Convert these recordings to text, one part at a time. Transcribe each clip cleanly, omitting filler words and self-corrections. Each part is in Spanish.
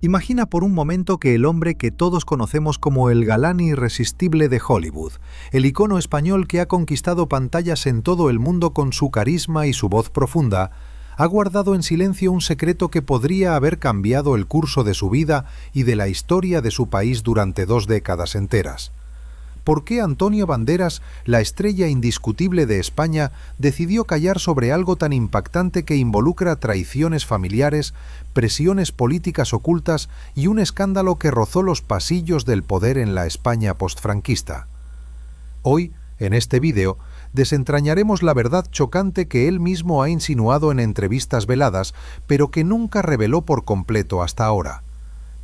Imagina por un momento que el hombre que todos conocemos como el galán irresistible de Hollywood, el icono español que ha conquistado pantallas en todo el mundo con su carisma y su voz profunda, ha guardado en silencio un secreto que podría haber cambiado el curso de su vida y de la historia de su país durante 2 décadas enteras. ¿Por qué Antonio Banderas, la estrella indiscutible de España, decidió callar sobre algo tan impactante que involucra traiciones familiares, presiones políticas ocultas y un escándalo que rozó los pasillos del poder en la España postfranquista? Hoy, en este vídeo, desentrañaremos la verdad chocante que él mismo ha insinuado en entrevistas veladas, pero que nunca reveló por completo hasta ahora.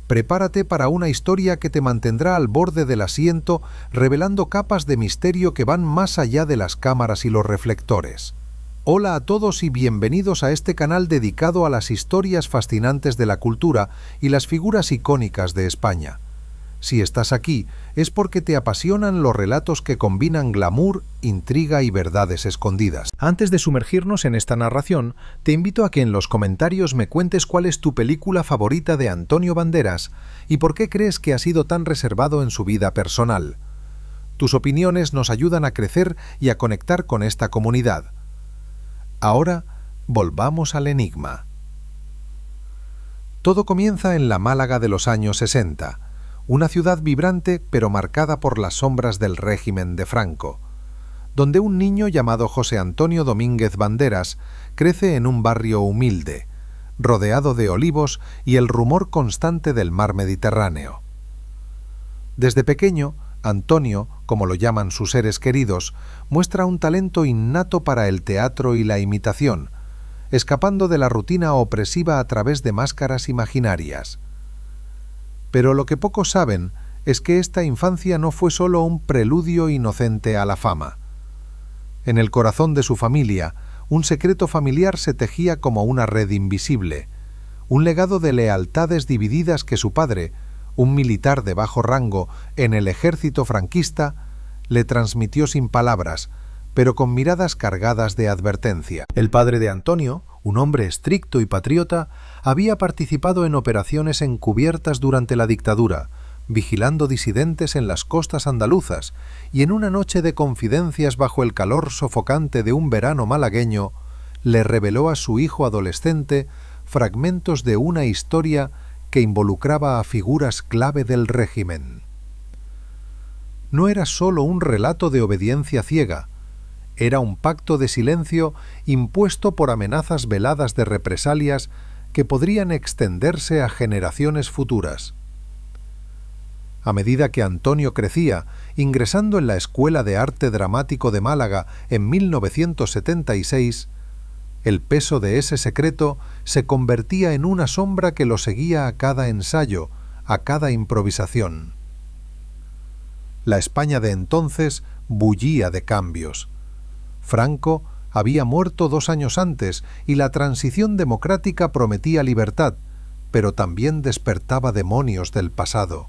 Prepárate para una historia que te mantendrá al borde del asiento, revelando capas de misterio que van más allá de las cámaras y los reflectores. Hola a todos y bienvenidos a este canal dedicado a las historias fascinantes de la cultura y las figuras icónicas de España. Si estás aquí, es porque te apasionan los relatos que combinan glamour, intriga y verdades escondidas. Antes de sumergirnos en esta narración, te invito a que en los comentarios me cuentes cuál es tu película favorita de Antonio Banderas y por qué crees que ha sido tan reservado en su vida personal. Tus opiniones nos ayudan a crecer y a conectar con esta comunidad. Ahora, volvamos al enigma. Todo comienza en la Málaga de los años 60. Una ciudad vibrante pero marcada por las sombras del régimen de Franco, donde un niño llamado José Antonio Domínguez Banderas crece en un barrio humilde, rodeado de olivos y el rumor constante del mar Mediterráneo. Desde pequeño, Antonio, como lo llaman sus seres queridos, muestra un talento innato para el teatro y la imitación, escapando de la rutina opresiva a través de máscaras imaginarias. Pero lo que pocos saben es que esta infancia no fue solo un preludio inocente a la fama. En el corazón de su familia, un secreto familiar se tejía como una red invisible, un legado de lealtades divididas que su padre, un militar de bajo rango en el ejército franquista, le transmitió sin palabras, pero con miradas cargadas de advertencia. El padre de Antonio, un hombre estricto y patriota, había participado en operaciones encubiertas durante la dictadura, vigilando disidentes en las costas andaluzas, y en una noche de confidencias bajo el calor sofocante de un verano malagueño, le reveló a su hijo adolescente fragmentos de una historia que involucraba a figuras clave del régimen. No era solo un relato de obediencia ciega, era un pacto de silencio impuesto por amenazas veladas de represalias que podrían extenderse a generaciones futuras. A medida que Antonio crecía, ingresando en la Escuela de Arte Dramático de Málaga en 1976, el peso de ese secreto se convertía en una sombra que lo seguía a cada ensayo, a cada improvisación. La España de entonces bullía de cambios. Franco había muerto 2 años antes y la transición democrática prometía libertad, pero también despertaba demonios del pasado.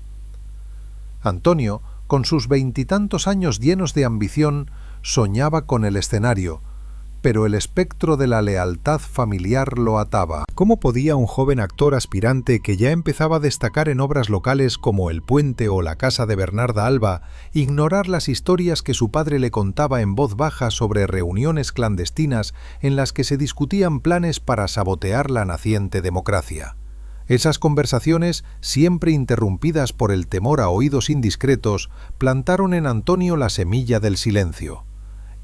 Antonio, con sus 20 y tantos años llenos de ambición, soñaba con el escenario, pero el espectro de la lealtad familiar lo ataba. ¿Cómo podía un joven actor aspirante que ya empezaba a destacar en obras locales como El Puente o La Casa de Bernarda Alba ignorar las historias que su padre le contaba en voz baja sobre reuniones clandestinas en las que se discutían planes para sabotear la naciente democracia? Esas conversaciones, siempre interrumpidas por el temor a oídos indiscretos, plantaron en Antonio la semilla del silencio.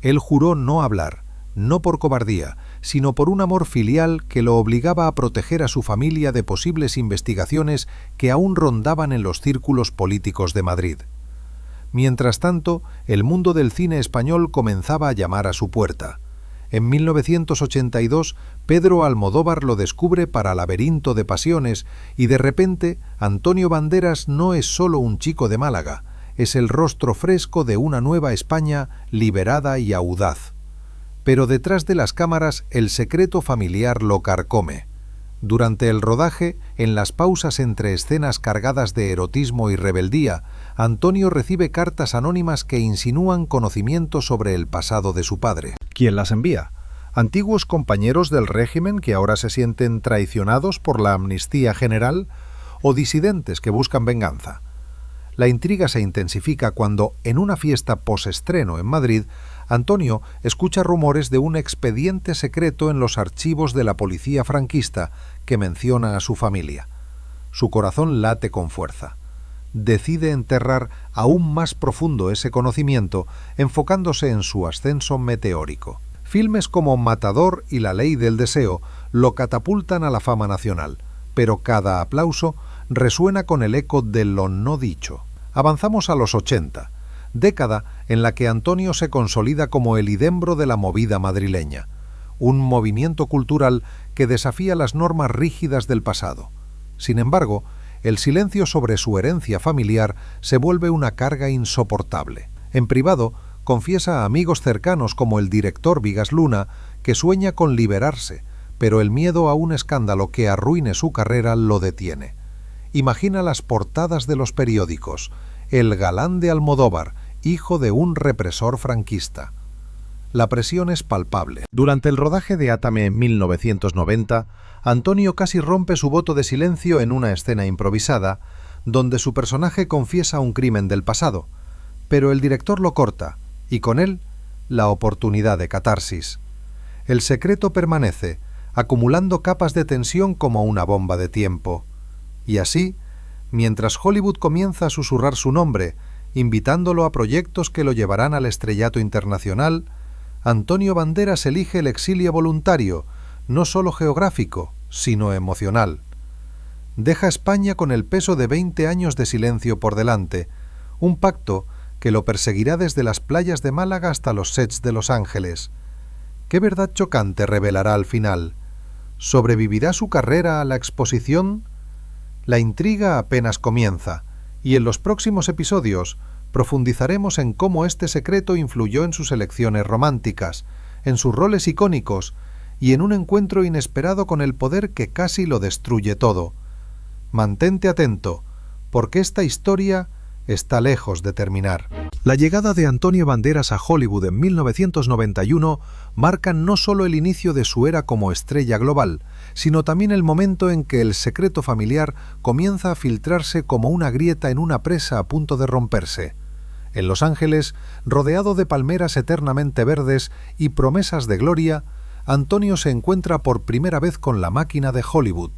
Él juró no hablar, no por cobardía, sino por un amor filial que lo obligaba a proteger a su familia de posibles investigaciones que aún rondaban en los círculos políticos de Madrid. Mientras tanto, el mundo del cine español comenzaba a llamar a su puerta. En 1982, Pedro Almodóvar lo descubre para Laberinto de Pasiones y de repente, Antonio Banderas no es solo un chico de Málaga, es el rostro fresco de una nueva España liberada y audaz. Pero detrás de las cámaras el secreto familiar lo carcome. Durante el rodaje, en las pausas entre escenas cargadas de erotismo y rebeldía, Antonio recibe cartas anónimas que insinúan conocimiento sobre el pasado de su padre. ¿Quién las envía? ¿Antiguos compañeros del régimen que ahora se sienten traicionados por la amnistía general? o disidentes que buscan venganza. La intriga se intensifica cuando, en una fiesta postestreno en Madrid, Antonio escucha rumores de un expediente secreto en los archivos de la policía franquista que menciona a su familia. Su corazón late con fuerza. Decide enterrar aún más profundo ese conocimiento, enfocándose en su ascenso meteórico. Filmes como Matador y La ley del deseo lo catapultan a la fama nacional, pero cada aplauso resuena con el eco de lo no dicho. Avanzamos a los 80, década en la que Antonio se consolida como el idembro de la movida madrileña, un movimiento cultural que desafía las normas rígidas del pasado. Sin embargo, el silencio sobre su herencia familiar se vuelve una carga insoportable. En privado, confiesa a amigos cercanos como el director Vigas Luna que sueña con liberarse, pero el miedo a un escándalo que arruine su carrera lo detiene. Imagina las portadas de los periódicos: el galán de Almodóvar, hijo de un represor franquista. La presión es palpable. Durante el rodaje de Átame en 1990, Antonio casi rompe su voto de silencio en una escena improvisada, donde su personaje confiesa un crimen del pasado, pero el director lo corta, y con él, la oportunidad de catarsis. El secreto permanece, acumulando capas de tensión como una bomba de tiempo. Y así, mientras Hollywood comienza a susurrar su nombre, invitándolo a proyectos que lo llevarán al estrellato internacional, Antonio Banderas elige el exilio voluntario, no solo geográfico, sino emocional. Deja España con el peso de 20 años de silencio por delante, un pacto que lo perseguirá desde las playas de Málaga hasta los sets de Los Ángeles. ¿Qué verdad chocante revelará al final? ¿Sobrevivirá su carrera a la exposición? La intriga apenas comienza, y en los próximos episodios profundizaremos en cómo este secreto influyó en sus elecciones románticas, en sus roles icónicos y en un encuentro inesperado con el poder que casi lo destruye todo. Mantente atento, porque esta historia está lejos de terminar. La llegada de Antonio Banderas a Hollywood en 1991 marca no solo el inicio de su era como estrella global, sino también el momento en que el secreto familiar comienza a filtrarse como una grieta en una presa a punto de romperse. En Los Ángeles, rodeado de palmeras eternamente verdes y promesas de gloria, Antonio se encuentra por primera vez con la máquina de Hollywood,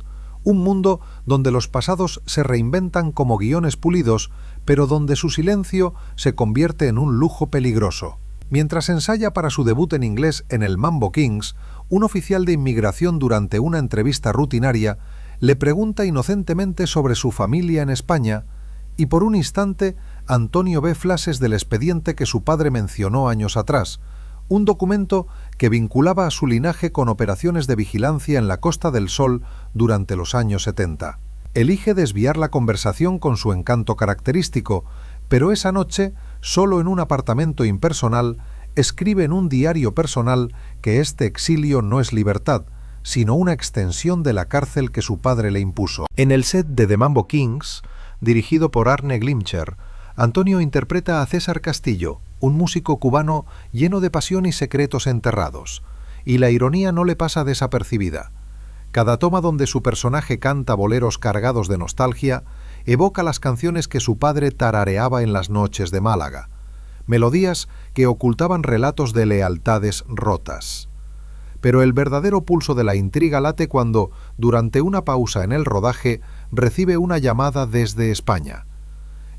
un mundo donde los pasados se reinventan como guiones pulidos, pero donde su silencio se convierte en un lujo peligroso. Mientras ensaya para su debut en inglés en el Mambo Kings, un oficial de inmigración durante una entrevista rutinaria le pregunta inocentemente sobre su familia en España, y por un instante Antonio ve flashes del expediente que su padre mencionó años atrás, un documento que vinculaba a su linaje con operaciones de vigilancia en la Costa del Sol durante los años 70. Elige desviar la conversación con su encanto característico, pero esa noche, solo en un apartamento impersonal, escribe en un diario personal que este exilio no es libertad, sino una extensión de la cárcel que su padre le impuso. En el set de The Mambo Kings, dirigido por Arne Glimcher, Antonio interpreta a César Castillo, un músico cubano lleno de pasión y secretos enterrados, y la ironía no le pasa desapercibida. Cada toma donde su personaje canta boleros cargados de nostalgia evoca las canciones que su padre tarareaba en las noches de Málaga, melodías que ocultaban relatos de lealtades rotas. Pero el verdadero pulso de la intriga late cuando, durante una pausa en el rodaje, recibe una llamada desde España.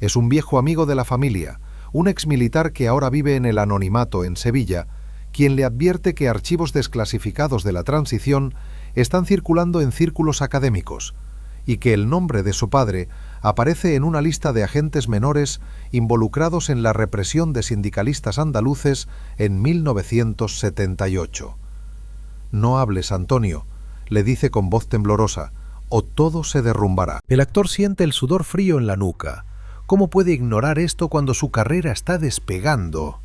Es un viejo amigo de la familia, un exmilitar que ahora vive en el anonimato en Sevilla, quien le advierte que archivos desclasificados de la transición están circulando en círculos académicos y que el nombre de su padre aparece en una lista de agentes menores involucrados en la represión de sindicalistas andaluces en 1978. «No hables, Antonio», le dice con voz temblorosa, «o todo se derrumbará». El actor siente el sudor frío en la nuca. ¿Cómo puede ignorar esto cuando su carrera está despegando?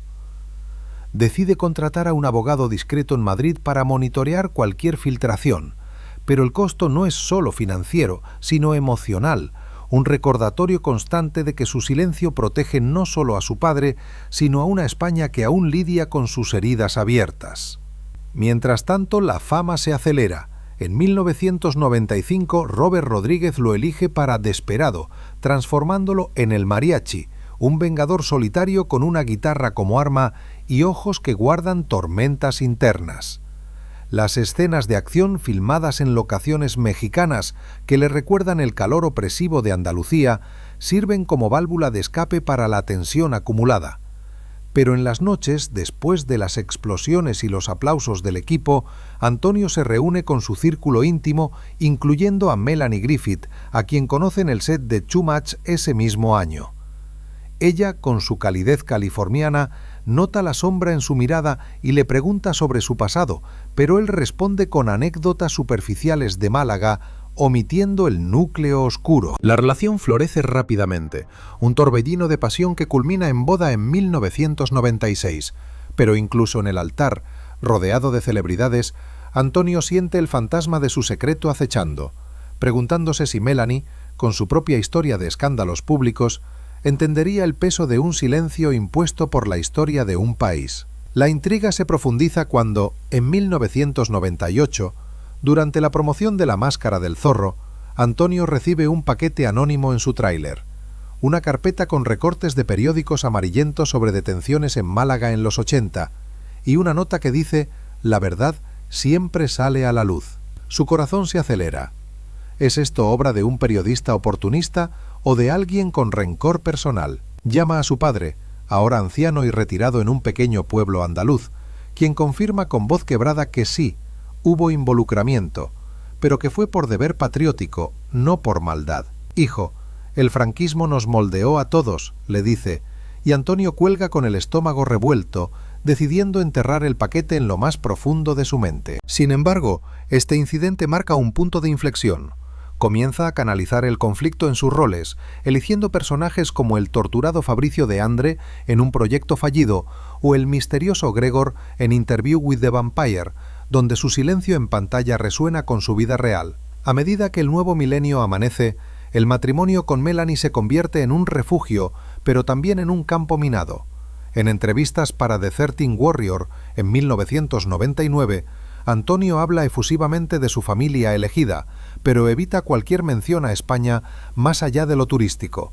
Decide contratar a un abogado discreto en Madrid para monitorear cualquier filtración, pero el costo no es solo financiero, sino emocional, un recordatorio constante de que su silencio protege no solo a su padre, sino a una España que aún lidia con sus heridas abiertas. Mientras tanto, la fama se acelera. en 1995 Robert Rodríguez lo elige para Desperado, transformándolo en el mariachi, un vengador solitario con una guitarra como arma y ojos que guardan tormentas internas. Las escenas de acción filmadas en locaciones mexicanas que le recuerdan el calor opresivo de Andalucía sirven como válvula de escape para la tensión acumulada. Pero en las noches, después de las explosiones y los aplausos del equipo, Antonio se reúne con su círculo íntimo, incluyendo a Melanie Griffith, a quien conoce en el set de Too Much ese mismo año. Ella, con su calidez californiana, nota la sombra en su mirada y le pregunta sobre su pasado, pero él responde con anécdotas superficiales de Málaga, omitiendo el núcleo oscuro. La relación florece rápidamente, un torbellino de pasión que culmina en boda en 1996, pero incluso en el altar, rodeado de celebridades, Antonio siente el fantasma de su secreto acechando, preguntándose si Melanie, con su propia historia de escándalos públicos, entendería el peso de un silencio impuesto por la historia de un país. La intriga se profundiza cuando, en 1998, durante la promoción de La Máscara del Zorro, Antonio recibe un paquete anónimo en su tráiler, una carpeta con recortes de periódicos amarillentos sobre detenciones en Málaga en los 80, y una nota que dice: «La verdad siempre sale a la luz». Su corazón se acelera. ¿Es esto obra de un periodista oportunista o de alguien con rencor personal? Llama a su padre, ahora anciano y retirado en un pequeño pueblo andaluz, quien confirma con voz quebrada que sí, hubo involucramiento, pero que fue por deber patriótico, no por maldad. «Hijo, el franquismo nos moldeó a todos», le dice, y Antonio cuelga con el estómago revuelto, decidiendo enterrar el paquete en lo más profundo de su mente. Sin embargo, este incidente marca un punto de inflexión. Comienza a canalizar el conflicto en sus roles, eligiendo personajes como el torturado Fabricio de Andre en Un proyecto fallido o el misterioso Gregor en Interview with the Vampire, donde su silencio en pantalla resuena con su vida real. A medida que el nuevo milenio amanece, el matrimonio con Melanie se convierte en un refugio, pero también en un campo minado. En entrevistas para The 13 Warrior, en 1999, Antonio habla efusivamente de su familia elegida, pero evita cualquier mención a España más allá de lo turístico.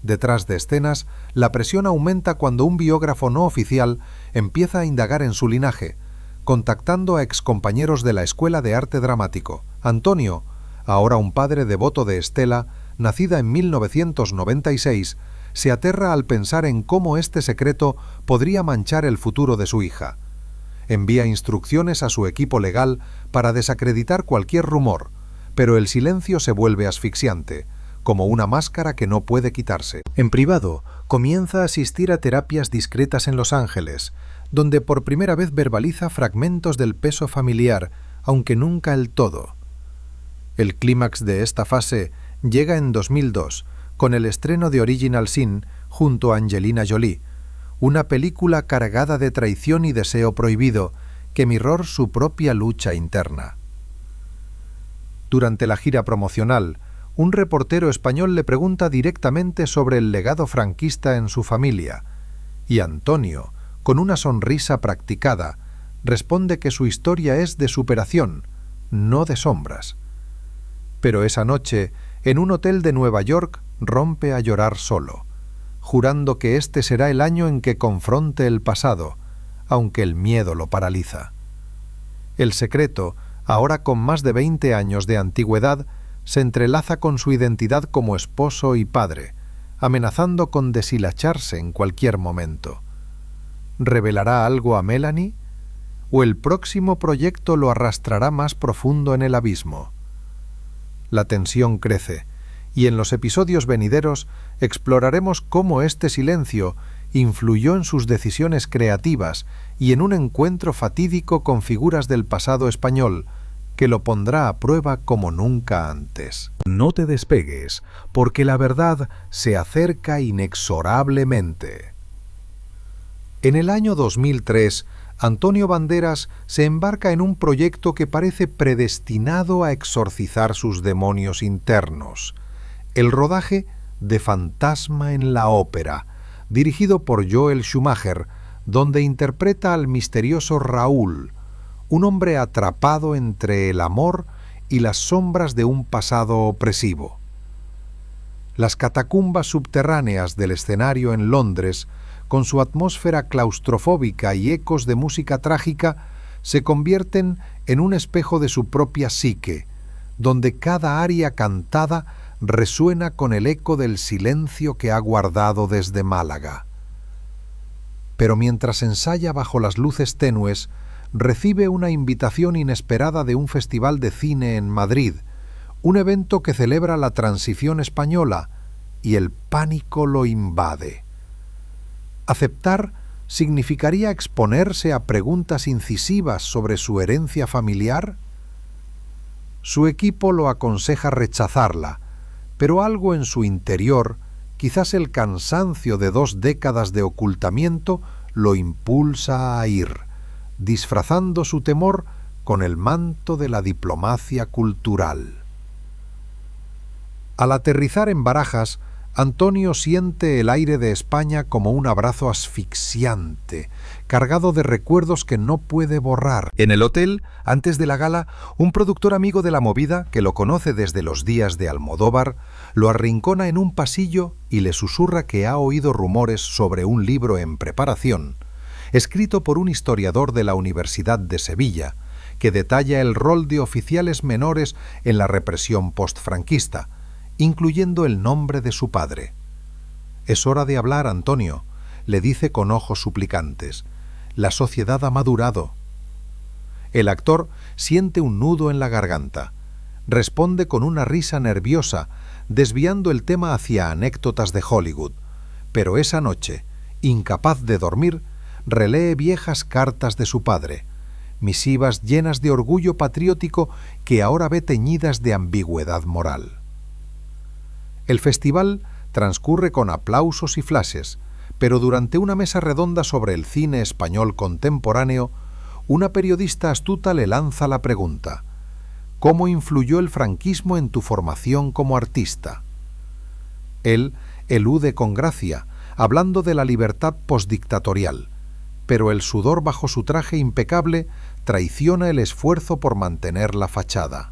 Detrás de escenas, la presión aumenta cuando un biógrafo no oficial empieza a indagar en su linaje, contactando a excompañeros de la Escuela de Arte Dramático. Antonio, ahora un padre devoto de Estela, nacida en 1996, se aterra al pensar en cómo este secreto podría manchar el futuro de su hija. Envía instrucciones a su equipo legal para desacreditar cualquier rumor, pero el silencio se vuelve asfixiante, como una máscara que no puede quitarse. En privado, comienza a asistir a terapias discretas en Los Ángeles, donde por primera vez verbaliza fragmentos del peso familiar, aunque nunca el todo. El clímax de esta fase llega en 2002, con el estreno de Original Sin junto a Angelina Jolie, una película cargada de traición y deseo prohibido que mirror su propia lucha interna. Durante la gira promocional, un reportero español le pregunta directamente sobre el legado franquista en su familia, y Antonio, con una sonrisa practicada, responde que su historia es de superación, no de sombras. Pero esa noche, en un hotel de Nueva York, rompe a llorar solo, jurando que este será el año en que confronte el pasado, aunque el miedo lo paraliza. El secreto, ahora con más de 20 años de antigüedad, se entrelaza con su identidad como esposo y padre, amenazando con deshilacharse en cualquier momento. ¿Revelará algo a Melanie? ¿O el próximo proyecto lo arrastrará más profundo en el abismo? La tensión crece, y en los episodios venideros exploraremos cómo este silencio influyó en sus decisiones creativas y en un encuentro fatídico con figuras del pasado español, que lo pondrá a prueba como nunca antes. No te despegues, porque la verdad se acerca inexorablemente. En el año 2003, Antonio Banderas se embarca en un proyecto que parece predestinado a exorcizar sus demonios internos: el rodaje de Fantasma en la Ópera, dirigido por Joel Schumacher, donde interpreta al misterioso Raúl, un hombre atrapado entre el amor y las sombras de un pasado opresivo. Las catacumbas subterráneas del escenario en Londres, con su atmósfera claustrofóbica y ecos de música trágica, se convierten en un espejo de su propia psique, donde cada aria cantada resuena con el eco del silencio que ha guardado desde Málaga. Pero mientras ensaya bajo las luces tenues, recibe una invitación inesperada de un festival de cine en Madrid, un evento que celebra la transición española, y el pánico lo invade. Aceptar significaría exponerse a preguntas incisivas sobre su herencia familiar. Su equipo lo aconseja rechazarla, pero algo en su interior, quizás el cansancio de 2 décadas de ocultamiento, lo impulsa a ir, disfrazando su temor con el manto de la diplomacia cultural. Al aterrizar en Barajas, Antonio siente el aire de España como un abrazo asfixiante, cargado de recuerdos que no puede borrar. En el hotel, antes de la gala, un productor amigo de la movida, que lo conoce desde los días de Almodóvar, lo arrincona en un pasillo y le susurra que ha oído rumores sobre un libro en preparación, escrito por un historiador de la Universidad de Sevilla, que detalla el rol de oficiales menores en la represión postfranquista, incluyendo el nombre de su padre. «Es hora de hablar, Antonio», le dice con ojos suplicantes. «La sociedad ha madurado». El actor siente un nudo en la garganta. Responde con una risa nerviosa, desviando el tema hacia anécdotas de Hollywood. Pero esa noche, incapaz de dormir, relee viejas cartas de su padre, misivas llenas de orgullo patriótico que ahora ve teñidas de ambigüedad moral. El festival transcurre con aplausos y flashes, pero durante una mesa redonda sobre el cine español contemporáneo, una periodista astuta le lanza la pregunta: ¿cómo influyó el franquismo en tu formación como artista? Él elude con gracia, hablando de la libertad postdictatorial, pero el sudor bajo su traje impecable traiciona el esfuerzo por mantener la fachada.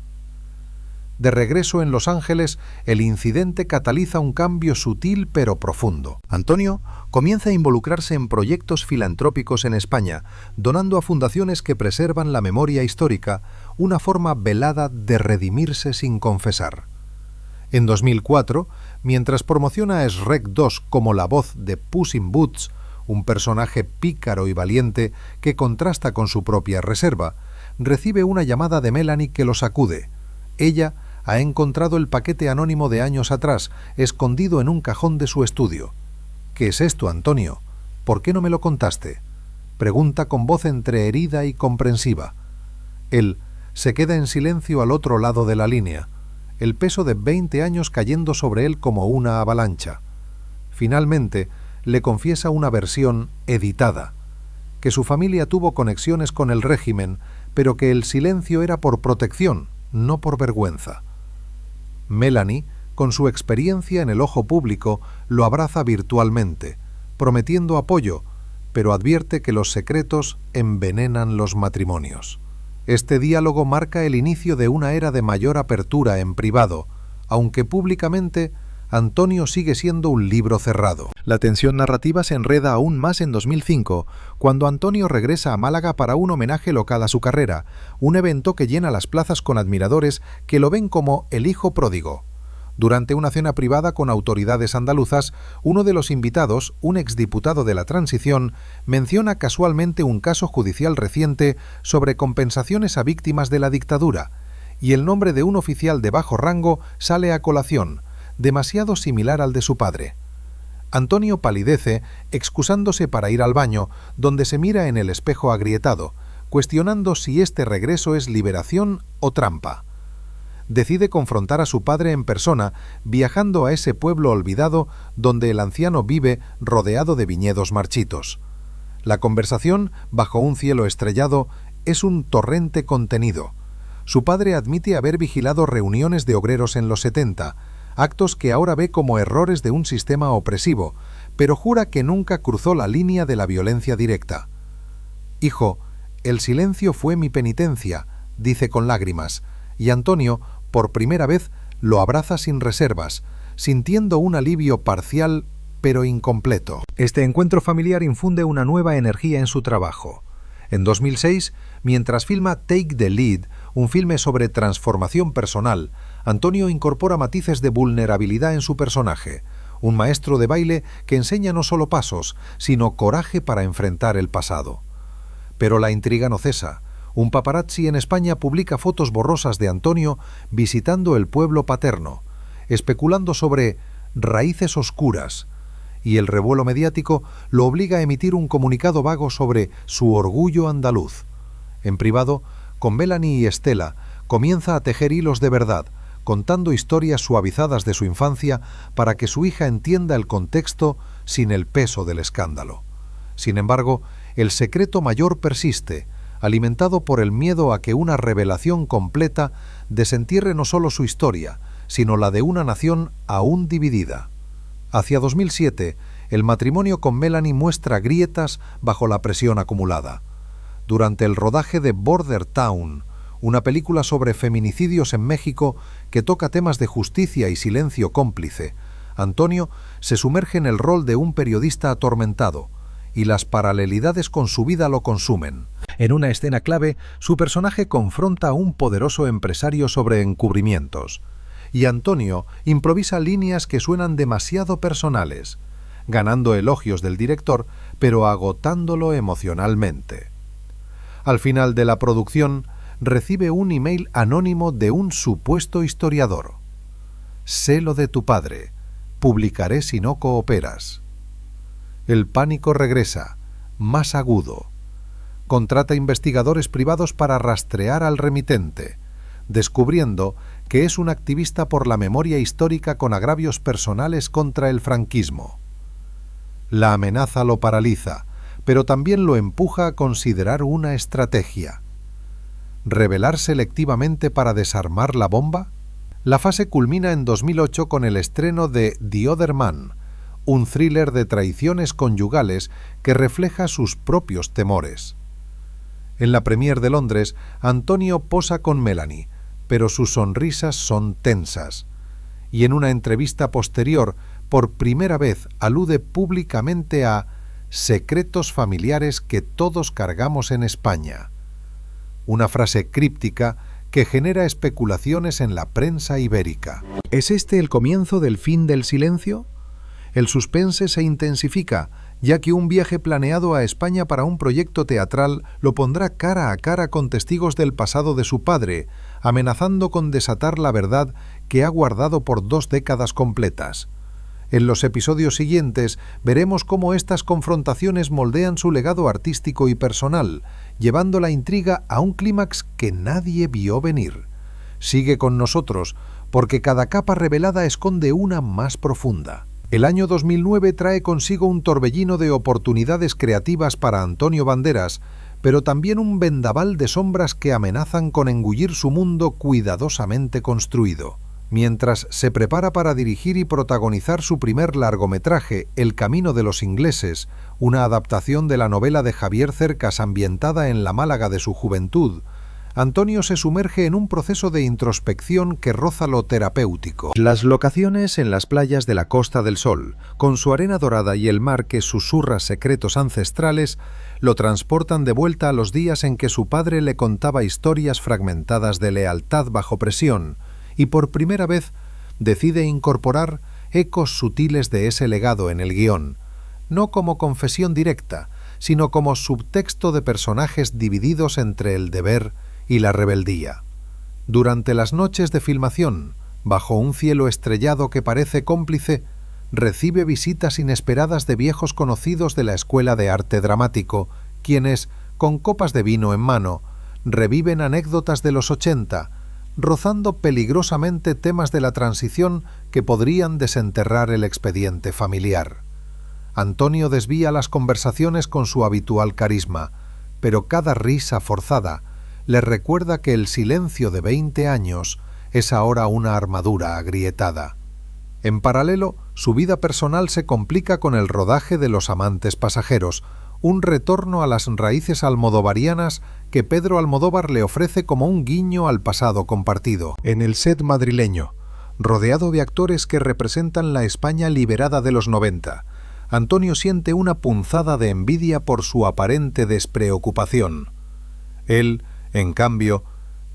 De regreso en Los Ángeles, el incidente cataliza un cambio sutil pero profundo. Antonio comienza a involucrarse en proyectos filantrópicos en España, donando a fundaciones que preservan la memoria histórica, una forma velada de redimirse sin confesar. En 2004, mientras promociona a Shrek 2 como la voz de Puss in Boots, un personaje pícaro y valiente que contrasta con su propia reserva, recibe una llamada de Melanie que lo sacude. Ella ha encontrado el paquete anónimo de años atrás, escondido en un cajón de su estudio. «¿Qué es esto, Antonio? ¿Por qué no me lo contaste?», pregunta con voz entre herida y comprensiva. Él se queda en silencio al otro lado de la línea, el peso de 20 años cayendo sobre él como una avalancha. Finalmente, le confiesa una versión editada, que su familia tuvo conexiones con el régimen, pero que el silencio era por protección, no por vergüenza. Melanie, con su experiencia en el ojo público, lo abraza virtualmente, prometiendo apoyo, pero advierte que los secretos envenenan los matrimonios. Este diálogo marca el inicio de una era de mayor apertura en privado, aunque públicamente Antonio sigue siendo un libro cerrado. La tensión narrativa se enreda aún más en 2005, cuando Antonio regresa a Málaga para un homenaje local a su carrera, un evento que llena las plazas con admiradores que lo ven como el hijo pródigo. Durante una cena privada con autoridades andaluzas, uno de los invitados, un exdiputado de la Transición, menciona casualmente un caso judicial reciente sobre compensaciones a víctimas de la dictadura, y el nombre de un oficial de bajo rango sale a colación, demasiado similar al de su padre. Antonio palidece, excusándose para ir al baño, donde se mira en el espejo agrietado, cuestionando si este regreso es liberación o trampa. Decide confrontar a su padre en persona, viajando a ese pueblo olvidado donde el anciano vive rodeado de viñedos marchitos. La conversación, bajo un cielo estrellado, es un torrente contenido. Su padre admite haber vigilado reuniones de obreros en los 70, actos que ahora ve como errores de un sistema opresivo, pero jura que nunca cruzó la línea de la violencia directa. «Hijo, el silencio fue mi penitencia», dice con lágrimas. y Antonio, por primera vez, lo abraza sin reservas, sintiendo un alivio parcial pero incompleto. Este encuentro familiar infunde una nueva energía en su trabajo. En 2006, mientras filma Take the Lead, un filme sobre transformación personal, Antonio incorpora matices de vulnerabilidad en su personaje, un maestro de baile que enseña no solo pasos, sino coraje para enfrentar el pasado. Pero la intriga no cesa. Un paparazzi en España publica fotos borrosas de Antonio visitando el pueblo paterno, especulando sobre raíces oscuras, y el revuelo mediático lo obliga a emitir un comunicado vago sobre su orgullo andaluz. En privado, con Melanie y Estela, comienza a tejer hilos de verdad, contando historias suavizadas de su infancia para que su hija entienda el contexto sin el peso del escándalo. Sin embargo, el secreto mayor persiste, alimentado por el miedo a que una revelación completa desentierre no solo su historia, sino la de una nación aún dividida. Hacia 2007, el matrimonio con Melanie muestra grietas bajo la presión acumulada. Durante el rodaje de Border Town, una película sobre feminicidios en México que toca temas de justicia y silencio cómplice, Antonio se sumerge en el rol de un periodista atormentado, y las paralelidades con su vida lo consumen. En una escena clave, su personaje confronta a un poderoso empresario sobre encubrimientos, y Antonio improvisa líneas que suenan demasiado personales, ganando elogios del director, pero agotándolo emocionalmente. Al final de la producción, recibe un email anónimo de un supuesto historiador. «Sé lo de tu padre. Publicaré si no cooperas». El pánico regresa, más agudo. Contrata investigadores privados para rastrear al remitente, descubriendo que es un activista por la memoria histórica con agravios personales contra el franquismo. La amenaza lo paraliza, pero también lo empuja a considerar una estrategia. ¿Revelar selectivamente para desarmar la bomba? La fase culmina en 2008 con el estreno de The Other Man, un thriller de traiciones conyugales que refleja sus propios temores. En la premier de Londres, Antonio posa con Melanie, pero sus sonrisas son tensas, y en una entrevista posterior, por primera vez alude públicamente a secretos familiares que todos cargamos en España. Una frase críptica que genera especulaciones en la prensa ibérica. ¿Es este el comienzo del fin del silencio? El suspense se intensifica, ya que un viaje planeado a España para un proyecto teatral lo pondrá cara a cara con testigos del pasado de su padre, amenazando con desatar la verdad que ha guardado por 2 décadas completas. En los episodios siguientes veremos cómo estas confrontaciones moldean su legado artístico y personal, llevando la intriga a un clímax que nadie vio venir. Sigue con nosotros, porque cada capa revelada esconde una más profunda. El año 2009 trae consigo un torbellino de oportunidades creativas para Antonio Banderas, pero también un vendaval de sombras que amenazan con engullir su mundo cuidadosamente construido. Mientras se prepara para dirigir y protagonizar su primer largometraje, El camino de los ingleses, una adaptación de la novela de Javier Cercas ambientada en la Málaga de su juventud, Antonio se sumerge en un proceso de introspección que roza lo terapéutico. Las locaciones en las playas de la Costa del Sol, con su arena dorada y el mar que susurra secretos ancestrales, lo transportan de vuelta a los días en que su padre le contaba historias fragmentadas de lealtad bajo presión, y por primera vez decide incorporar ecos sutiles de ese legado en el guión, no como confesión directa, sino como subtexto de personajes divididos entre el deber y la rebeldía. Durante las noches de filmación, bajo un cielo estrellado que parece cómplice, recibe visitas inesperadas de viejos conocidos de la Escuela de Arte Dramático, quienes, con copas de vino en mano, reviven anécdotas de los 80, rozando peligrosamente temas de la transición que podrían desenterrar el expediente familiar. Antonio desvía las conversaciones con su habitual carisma, pero cada risa forzada le recuerda que el silencio de 20 años es ahora una armadura agrietada. En paralelo, su vida personal se complica con el rodaje de Los amantes pasajeros, un retorno a las raíces almodovarianas que Pedro Almodóvar le ofrece como un guiño al pasado compartido. En el set madrileño, rodeado de actores que representan la España liberada de los 90, Antonio siente una punzada de envidia por su aparente despreocupación. Él, en cambio,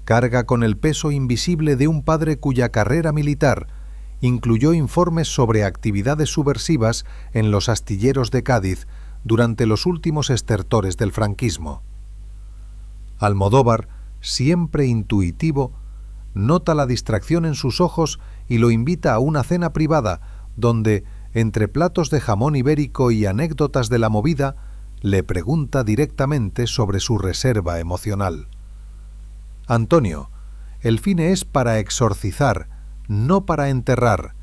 carga con el peso invisible de un padre cuya carrera militar incluyó informes sobre actividades subversivas en los astilleros de Cádiz durante los últimos estertores del franquismo. Almodóvar, siempre intuitivo, nota la distracción en sus ojos y lo invita a una cena privada donde, entre platos de jamón ibérico y anécdotas de la movida, le pregunta directamente sobre su reserva emocional. Antonio, el fin es para exorcizar, no para enterrar,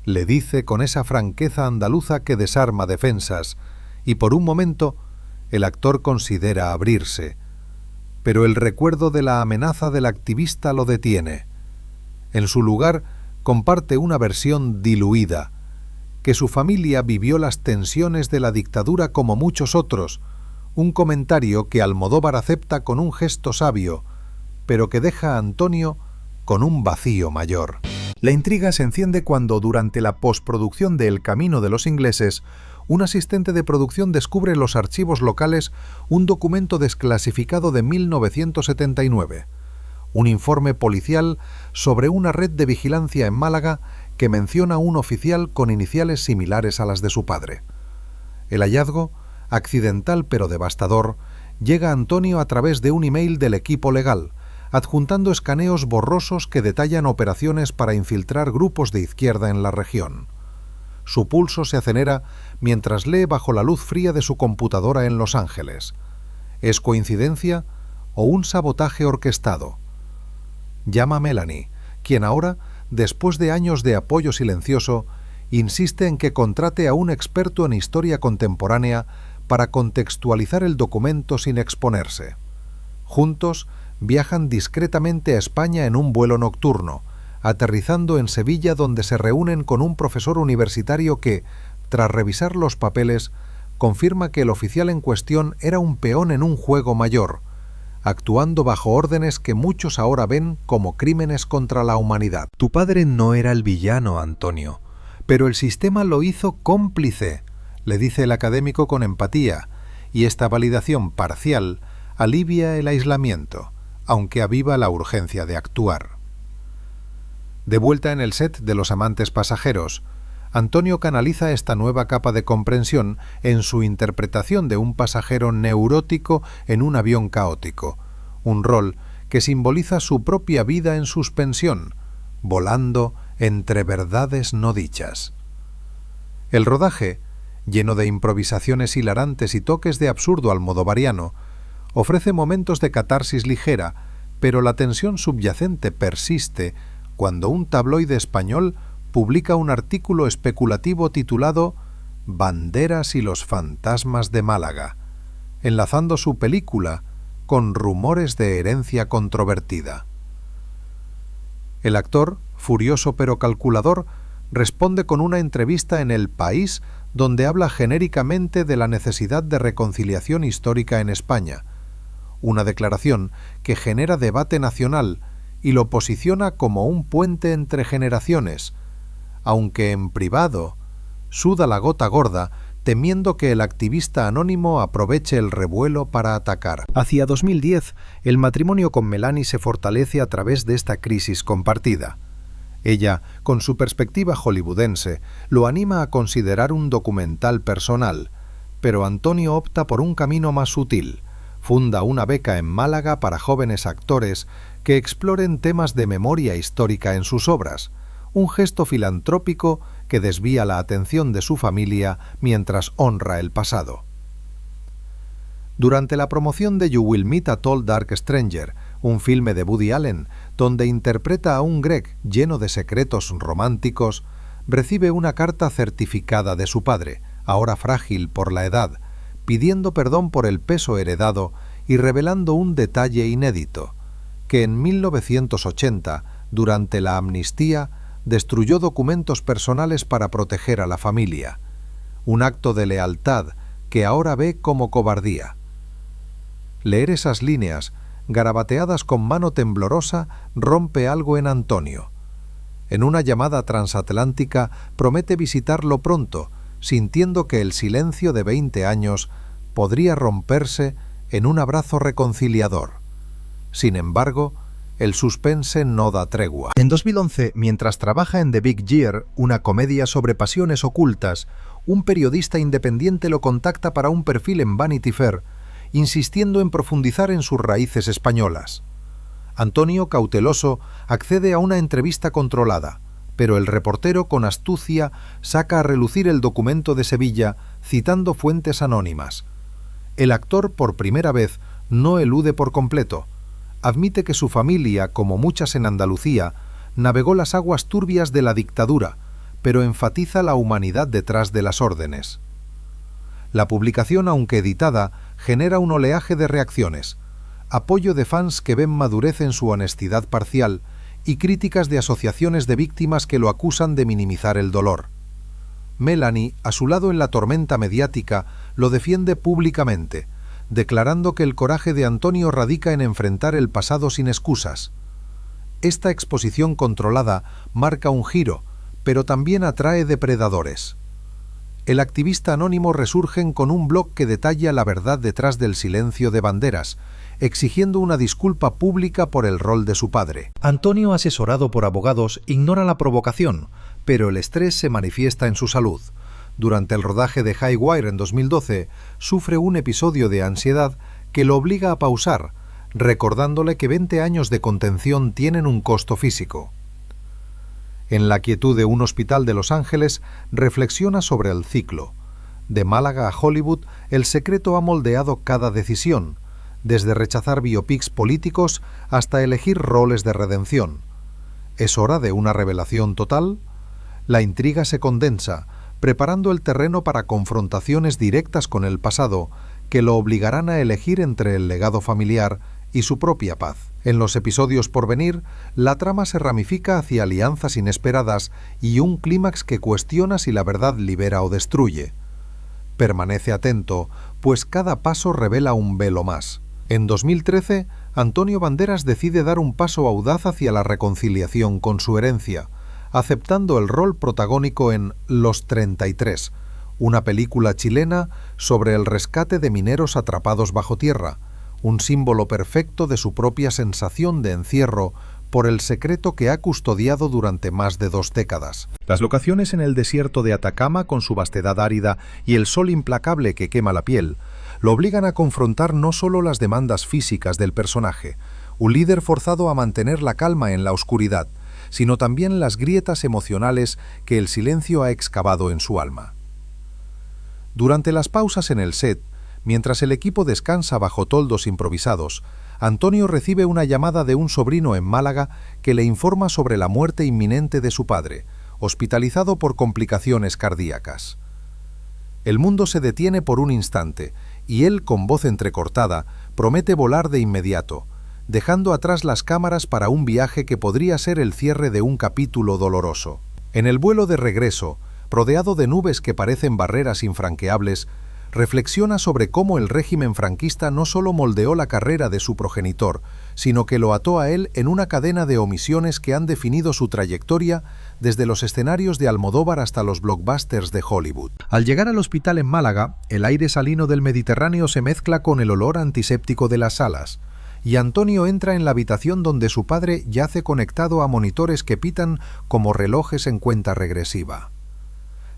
le dice con esa franqueza andaluza que desarma defensas, y por un momento el actor considera abrirse, pero el recuerdo de la amenaza del activista lo detiene. En su lugar, comparte una versión diluida, que su familia vivió las tensiones de la dictadura como muchos otros, un comentario que Almodóvar acepta con un gesto sabio, pero que deja a Antonio con un vacío mayor. La intriga se enciende cuando, durante la postproducción de El camino de los ingleses, un asistente de producción descubre en los archivos locales un documento desclasificado de 1979, un informe policial sobre una red de vigilancia en Málaga que menciona a un oficial con iniciales similares a las de su padre. El hallazgo, accidental pero devastador, llega a Antonio a través de un email del equipo legal, adjuntando escaneos borrosos que detallan operaciones para infiltrar grupos de izquierda en la región. Su pulso se acelera mientras lee bajo la luz fría de su computadora en Los Ángeles. ¿Es coincidencia o un sabotaje orquestado? Llama a Melanie, quien ahora, después de años de apoyo silencioso, insiste en que contrate a un experto en historia contemporánea para contextualizar el documento sin exponerse. Juntos, viajan discretamente a España en un vuelo nocturno, aterrizando en Sevilla, donde se reúnen con un profesor universitario que, tras revisar los papeles, confirma que el oficial en cuestión era un peón en un juego mayor, actuando bajo órdenes que muchos ahora ven como crímenes contra la humanidad. Tu padre no era el villano, Antonio, pero el sistema lo hizo cómplice, le dice el académico con empatía, y esta validación parcial alivia el aislamiento, aunque aviva la urgencia de actuar. De vuelta en el set de Los amantes pasajeros, Antonio canaliza esta nueva capa de comprensión en su interpretación de un pasajero neurótico en un avión caótico, un rol que simboliza su propia vida en suspensión, volando entre verdades no dichas. El rodaje, lleno de improvisaciones hilarantes y toques de absurdo almodovariano, ofrece momentos de catarsis ligera, pero la tensión subyacente persiste cuando un tabloide español publica un artículo especulativo titulado «Banderas y los fantasmas de Málaga», enlazando su película con rumores de herencia controvertida. El actor, furioso pero calculador, responde con una entrevista en El País donde habla genéricamente de la necesidad de reconciliación histórica en España, una declaración que genera debate nacional y lo posiciona como un puente entre generaciones, aunque en privado suda la gota gorda temiendo que el activista anónimo aproveche el revuelo para atacar. Hacia 2010, el matrimonio con Melanie se fortalece a través de esta crisis compartida. Ella, con su perspectiva hollywoodense, lo anima a considerar un documental personal, pero Antonio opta por un camino más sutil. Funda una beca en Málaga para jóvenes actores que exploren temas de memoria histórica en sus obras, un gesto filantrópico que desvía la atención de su familia mientras honra el pasado. Durante la promoción de You Will Meet a Tall Dark Stranger, un filme de Woody Allen, donde interpreta a un Greg lleno de secretos románticos, recibe una carta certificada de su padre, ahora frágil por la edad, pidiendo perdón por el peso heredado y revelando un detalle inédito, que en 1980, durante la amnistía, destruyó documentos personales para proteger a la familia, un acto de lealtad que ahora ve como cobardía. Leer esas líneas, garabateadas con mano temblorosa, rompe algo en Antonio. En una llamada transatlántica promete visitarlo pronto, sintiendo que el silencio de 20 años podría romperse en un abrazo reconciliador. Sin embargo, el suspense no da tregua. En 2011, mientras trabaja en The Big Year, una comedia sobre pasiones ocultas, un periodista independiente lo contacta para un perfil en Vanity Fair, insistiendo en profundizar en sus raíces españolas. Antonio, cauteloso, accede a una entrevista controlada, pero el reportero, con astucia, saca a relucir el documento de Sevilla, citando fuentes anónimas. El actor, por primera vez, no elude por completo. Admite que su familia, como muchas en Andalucía, navegó las aguas turbias de la dictadura, pero enfatiza la humanidad detrás de las órdenes. La publicación, aunque editada, genera un oleaje de reacciones, apoyo de fans que ven madurez en su honestidad parcial y críticas de asociaciones de víctimas que lo acusan de minimizar el dolor. Melanie, a su lado en la tormenta mediática, lo defiende públicamente, declarando que el coraje de Antonio radica en enfrentar el pasado sin excusas. Esta exposición controlada marca un giro, pero también atrae depredadores. El activista anónimo resurge con un blog que detalla la verdad detrás del silencio de Banderas, exigiendo una disculpa pública por el rol de su padre. Antonio, asesorado por abogados, ignora la provocación, pero el estrés se manifiesta en su salud. Durante el rodaje de High Wire en 2012, sufre un episodio de ansiedad que lo obliga a pausar, recordándole que 20 años de contención tienen un costo físico. En la quietud de un hospital de Los Ángeles, reflexiona sobre el ciclo. De Málaga a Hollywood, el secreto ha moldeado cada decisión, desde rechazar biopics políticos hasta elegir roles de redención. ¿Es hora de una revelación total? La intriga se condensa, preparando el terreno para confrontaciones directas con el pasado que lo obligarán a elegir entre el legado familiar y su propia paz. En los episodios por venir, la trama se ramifica hacia alianzas inesperadas y un clímax que cuestiona si la verdad libera o destruye. Permanece atento, pues cada paso revela un velo más. En 2013, Antonio Banderas decide dar un paso audaz hacia la reconciliación con su herencia, aceptando el rol protagónico en Los 33, una película chilena sobre el rescate de mineros atrapados bajo tierra, un símbolo perfecto de su propia sensación de encierro por el secreto que ha custodiado durante más de 2 décadas. Las locaciones en el desierto de Atacama, con su vastedad árida y el sol implacable que quema la piel, lo obligan a confrontar no solo las demandas físicas del personaje, un líder forzado a mantener la calma en la oscuridad, sino también las grietas emocionales que el silencio ha excavado en su alma. Durante las pausas en el set, mientras el equipo descansa bajo toldos improvisados, Antonio recibe una llamada de un sobrino en Málaga que le informa sobre la muerte inminente de su padre, hospitalizado por complicaciones cardíacas. El mundo se detiene por un instante y él, con voz entrecortada, promete volar de inmediato, dejando atrás las cámaras para un viaje que podría ser el cierre de un capítulo doloroso. En el vuelo de regreso, rodeado de nubes que parecen barreras infranqueables, reflexiona sobre cómo el régimen franquista no solo moldeó la carrera de su progenitor, sino que lo ató a él en una cadena de omisiones que han definido su trayectoria desde los escenarios de Almodóvar hasta los blockbusters de Hollywood. Al llegar al hospital en Málaga, el aire salino del Mediterráneo se mezcla con el olor antiséptico de las salas, y Antonio entra en la habitación donde su padre yace conectado a monitores que pitan como relojes en cuenta regresiva.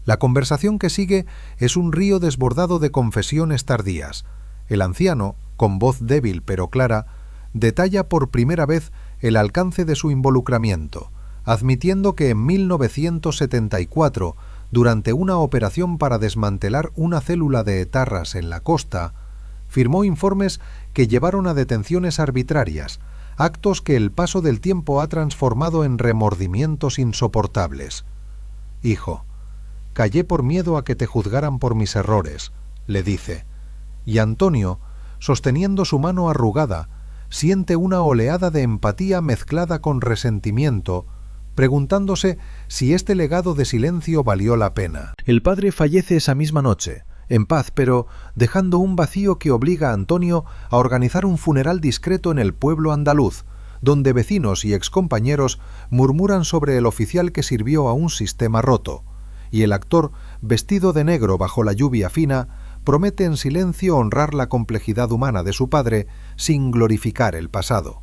La conversación que sigue es un río desbordado de confesiones tardías. El anciano, con voz débil pero clara, detalla por primera vez el alcance de su involucramiento, admitiendo que en 1974, durante una operación para desmantelar una célula de etarras en la costa, firmó informes que llevaron a detenciones arbitrarias, actos que el paso del tiempo ha transformado en remordimientos insoportables. «Hijo, callé por miedo a que te juzgaran por mis errores», le dice, y Antonio, sosteniendo su mano arrugada, siente una oleada de empatía mezclada con resentimiento, preguntándose si este legado de silencio valió la pena. El padre fallece esa misma noche, en paz, pero dejando un vacío que obliga a Antonio a organizar un funeral discreto en el pueblo andaluz, donde vecinos y excompañeros murmuran sobre el oficial que sirvió a un sistema roto, y el actor, vestido de negro bajo la lluvia fina, promete en silencio honrar la complejidad humana de su padre sin glorificar el pasado.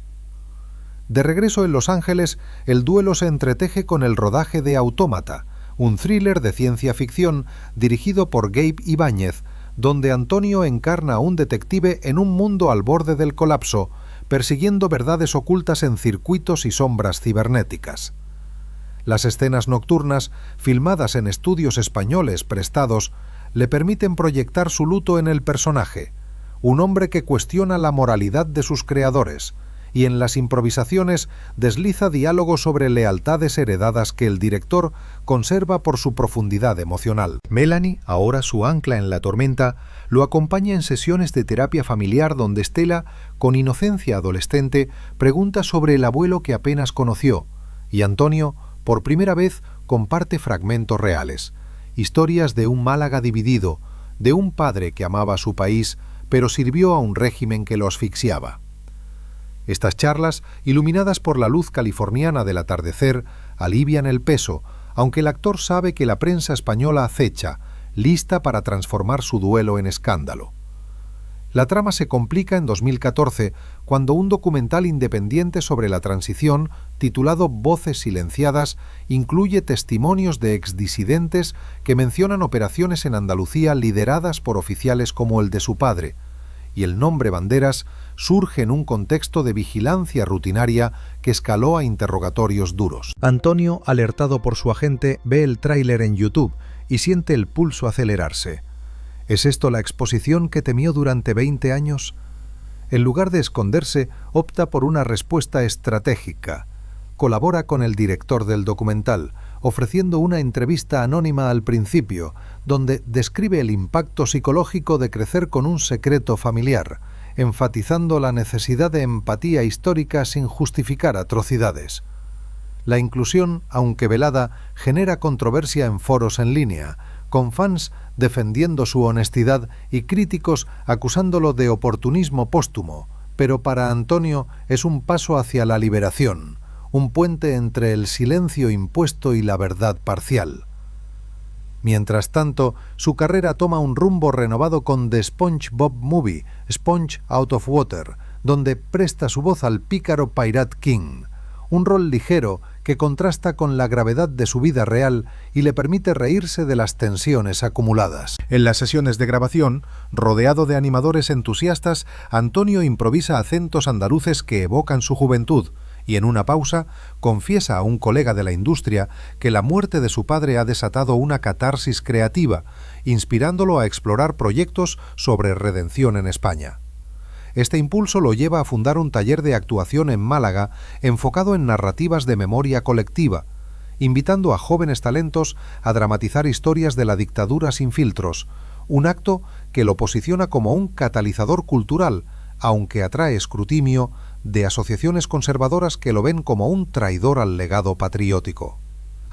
De regreso en Los Ángeles, el duelo se entreteje con el rodaje de Autómata, un thriller de ciencia ficción dirigido por Gabe Ibáñez, donde Antonio encarna a un detective en un mundo al borde del colapso, persiguiendo verdades ocultas en circuitos y sombras cibernéticas. Las escenas nocturnas, filmadas en estudios españoles prestados, le permiten proyectar su luto en el personaje, un hombre que cuestiona la moralidad de sus creadores, y en las improvisaciones desliza diálogos sobre lealtades heredadas que el director conserva por su profundidad emocional. Melanie, ahora su ancla en la tormenta, lo acompaña en sesiones de terapia familiar donde Stella, con inocencia adolescente, pregunta sobre el abuelo que apenas conoció, y Antonio, por primera vez, comparte fragmentos reales, historias de un Málaga dividido, de un padre que amaba a su país, pero sirvió a un régimen que lo asfixiaba. Estas charlas, iluminadas por la luz californiana del atardecer, alivian el peso, aunque el actor sabe que la prensa española acecha, lista para transformar su duelo en escándalo. La trama se complica en 2014, cuando un documental independiente sobre la transición, titulado Voces silenciadas, incluye testimonios de exdisidentes que mencionan operaciones en Andalucía lideradas por oficiales como el de su padre, y el nombre Banderas surge en un contexto de vigilancia rutinaria que escaló a interrogatorios duros. Antonio, alertado por su agente, ve el tráiler en YouTube y siente el pulso acelerarse. ¿Es esto la exposición que temió durante 20 años? En lugar de esconderse, opta por una respuesta estratégica. Colabora con el director del documental, ofreciendo una entrevista anónima al principio, donde describe el impacto psicológico de crecer con un secreto familiar, enfatizando la necesidad de empatía histórica sin justificar atrocidades. La inclusión, aunque velada, genera controversia en foros en línea, con fans defendiendo su honestidad y críticos acusándolo de oportunismo póstumo, pero para Antonio es un paso hacia la liberación, un puente entre el silencio impuesto y la verdad parcial. Mientras tanto, su carrera toma un rumbo renovado con The SpongeBob Movie, Sponge Out of Water, donde presta su voz al pícaro Pirate King, un rol ligero que contrasta con la gravedad de su vida real y le permite reírse de las tensiones acumuladas. En las sesiones de grabación, rodeado de animadores entusiastas, Antonio improvisa acentos andaluces que evocan su juventud, y en una pausa confiesa a un colega de la industria que la muerte de su padre ha desatado una catarsis creativa, inspirándolo a explorar proyectos sobre redención en España. Este impulso lo lleva a fundar un taller de actuación en Málaga enfocado en narrativas de memoria colectiva, invitando a jóvenes talentos a dramatizar historias de la dictadura sin filtros, un acto que lo posiciona como un catalizador cultural, aunque atrae escrutinio de asociaciones conservadoras que lo ven como un traidor al legado patriótico.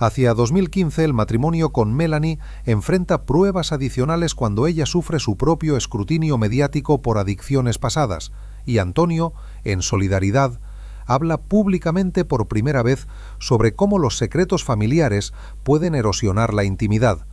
Hacia 2015 el matrimonio con Melanie enfrenta pruebas adicionales cuando ella sufre su propio escrutinio mediático por adicciones pasadas, y Antonio, en solidaridad, habla públicamente por primera vez sobre cómo los secretos familiares pueden erosionar la intimidad,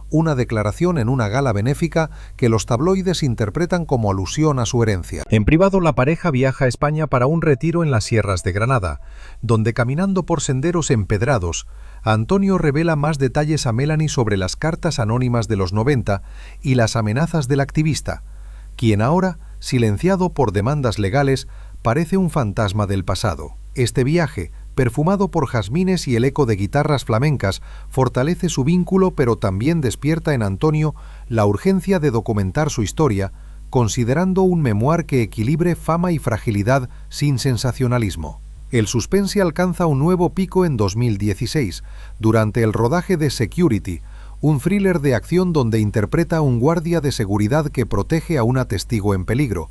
una declaración en una gala benéfica que los tabloides interpretan como alusión a su herencia. En privado, la pareja viaja a España para un retiro en las sierras de Granada, donde, caminando por senderos empedrados, Antonio revela más detalles a Melanie sobre las cartas anónimas de los 90 y las amenazas del activista, quien ahora, silenciado por demandas legales, parece un fantasma del pasado. Este viaje, perfumado por jazmines y el eco de guitarras flamencas, fortalece su vínculo, pero también despierta en Antonio la urgencia de documentar su historia, considerando un memoir que equilibre fama y fragilidad sin sensacionalismo. El suspense alcanza un nuevo pico en 2016, durante el rodaje de Security, un thriller de acción donde interpreta a un guardia de seguridad que protege a una testigo en peligro,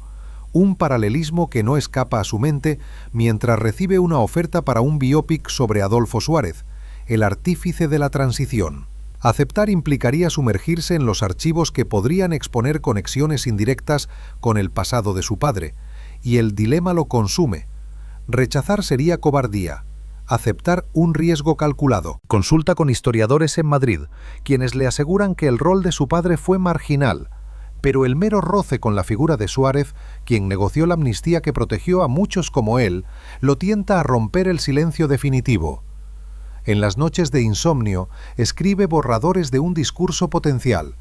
un paralelismo que no escapa a su mente mientras recibe una oferta para un biopic sobre Adolfo Suárez, el artífice de la transición. Aceptar implicaría sumergirse en los archivos que podrían exponer conexiones indirectas con el pasado de su padre, y el dilema lo consume. Rechazar sería cobardía, aceptar un riesgo calculado. Consulta con historiadores en Madrid, quienes le aseguran que el rol de su padre fue marginal, pero el mero roce con la figura de Suárez, quien negoció la amnistía que protegió a muchos como él, lo tienta a romper el silencio definitivo. En las noches de insomnio, escribe borradores de un discurso potencial,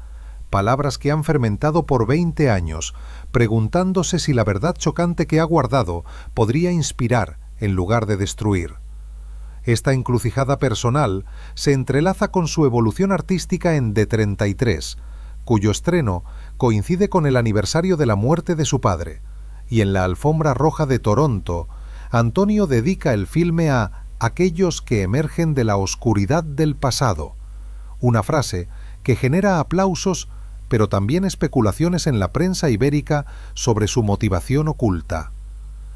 palabras que han fermentado por 20 años, preguntándose si la verdad chocante que ha guardado podría inspirar en lugar de destruir. Esta encrucijada personal se entrelaza con su evolución artística en D33, cuyo estreno coincide con el aniversario de la muerte de su padre, y en la Alfombra Roja de Toronto, Antonio dedica el filme a aquellos que emergen de la oscuridad del pasado, una frase que genera aplausos, pero también especulaciones en la prensa ibérica sobre su motivación oculta.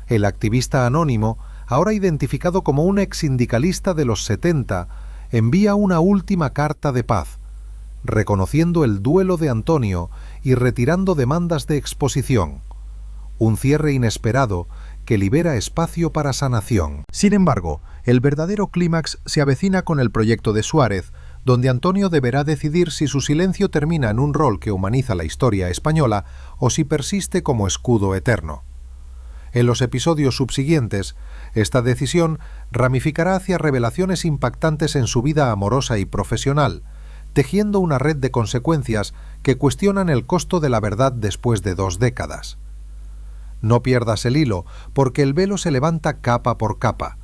El activista anónimo, ahora identificado como un exsindicalista de los 70, envía una última carta de paz, reconociendo el duelo de Antonio y retirando demandas de exposición. Un cierre inesperado que libera espacio para sanación. Sin embargo, el verdadero clímax se avecina con el proyecto de Suárez, donde Antonio deberá decidir si su silencio termina en un rol que humaniza la historia española o si persiste como escudo eterno. En los episodios subsiguientes, esta decisión ramificará hacia revelaciones impactantes en su vida amorosa y profesional, tejiendo una red de consecuencias que cuestionan el costo de la verdad después de 2 décadas. No pierdas el hilo, porque el velo se levanta capa por capa.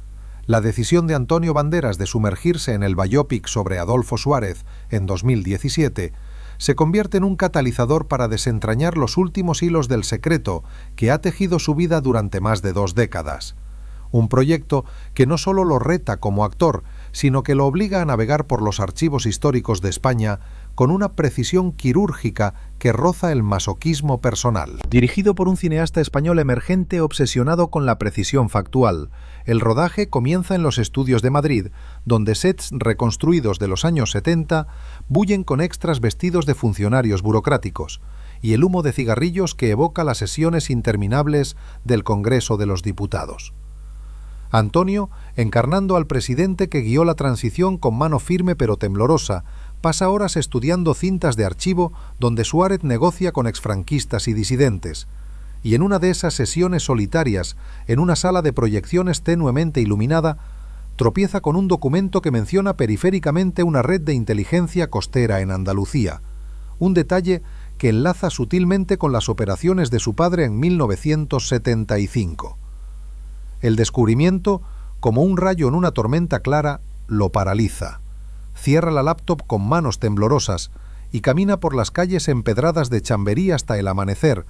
La decisión de Antonio Banderas de sumergirse en el biopic sobre Adolfo Suárez en 2017 se convierte en un catalizador para desentrañar los últimos hilos del secreto que ha tejido su vida durante más de 2 décadas. Un proyecto que no solo lo reta como actor, sino que lo obliga a navegar por los archivos históricos de España con una precisión quirúrgica que roza el masoquismo personal. Dirigido por un cineasta español emergente obsesionado con la precisión factual, el rodaje comienza en los estudios de Madrid, donde sets reconstruidos de los años 70 bullen con extras vestidos de funcionarios burocráticos, y el humo de cigarrillos que evoca las sesiones interminables del Congreso de los Diputados. Antonio, encarnando al presidente que guió la transición con mano firme pero temblorosa, pasa horas estudiando cintas de archivo donde Suárez negocia con exfranquistas y disidentes, y en una de esas sesiones solitarias, en una sala de proyecciones tenuemente iluminada, tropieza con un documento que menciona periféricamente una red de inteligencia costera en Andalucía, un detalle que enlaza sutilmente con las operaciones de su padre en 1975. El descubrimiento, como un rayo en una tormenta clara, lo paraliza. Cierra la laptop con manos temblorosas y camina por las calles empedradas de Chamberí hasta el amanecer,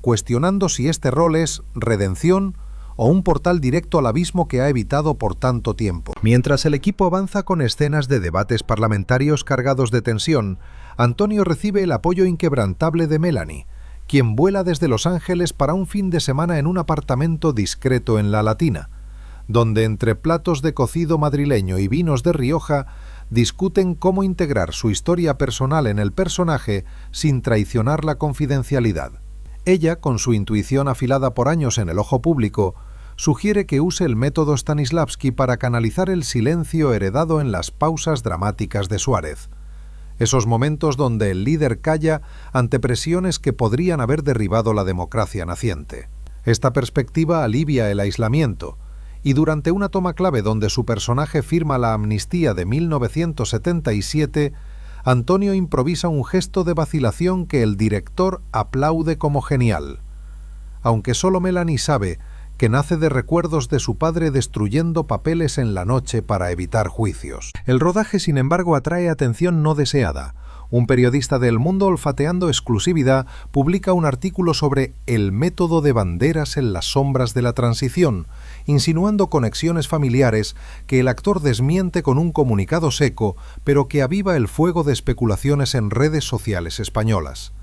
cuestionando si este rol es redención o un portal directo al abismo que ha evitado por tanto tiempo. Mientras el equipo avanza con escenas de debates parlamentarios cargados de tensión, Antonio recibe el apoyo inquebrantable de Melanie, quien vuela desde Los Ángeles para un fin de semana en un apartamento discreto en La Latina, donde entre platos de cocido madrileño y vinos de Rioja discuten cómo integrar su historia personal en el personaje sin traicionar la confidencialidad. Ella, con su intuición afilada por años en el ojo público, sugiere que use el método Stanislavski para canalizar el silencio heredado en las pausas dramáticas de Suárez. Esos momentos donde el líder calla ante presiones que podrían haber derribado la democracia naciente. Esta perspectiva alivia el aislamiento, y durante una toma clave donde su personaje firma la amnistía de 1977, Antonio improvisa un gesto de vacilación que el director aplaude como genial. Aunque solo Melanie sabe que nace de recuerdos de su padre destruyendo papeles en la noche para evitar juicios. El rodaje, sin embargo, atrae atención no deseada. Un periodista de El Mundo, olfateando exclusividad, publica un artículo sobre el método de Banderas en las sombras de la transición, insinuando conexiones familiares que el actor desmiente con un comunicado seco, pero que aviva el fuego de especulaciones en redes sociales españolas.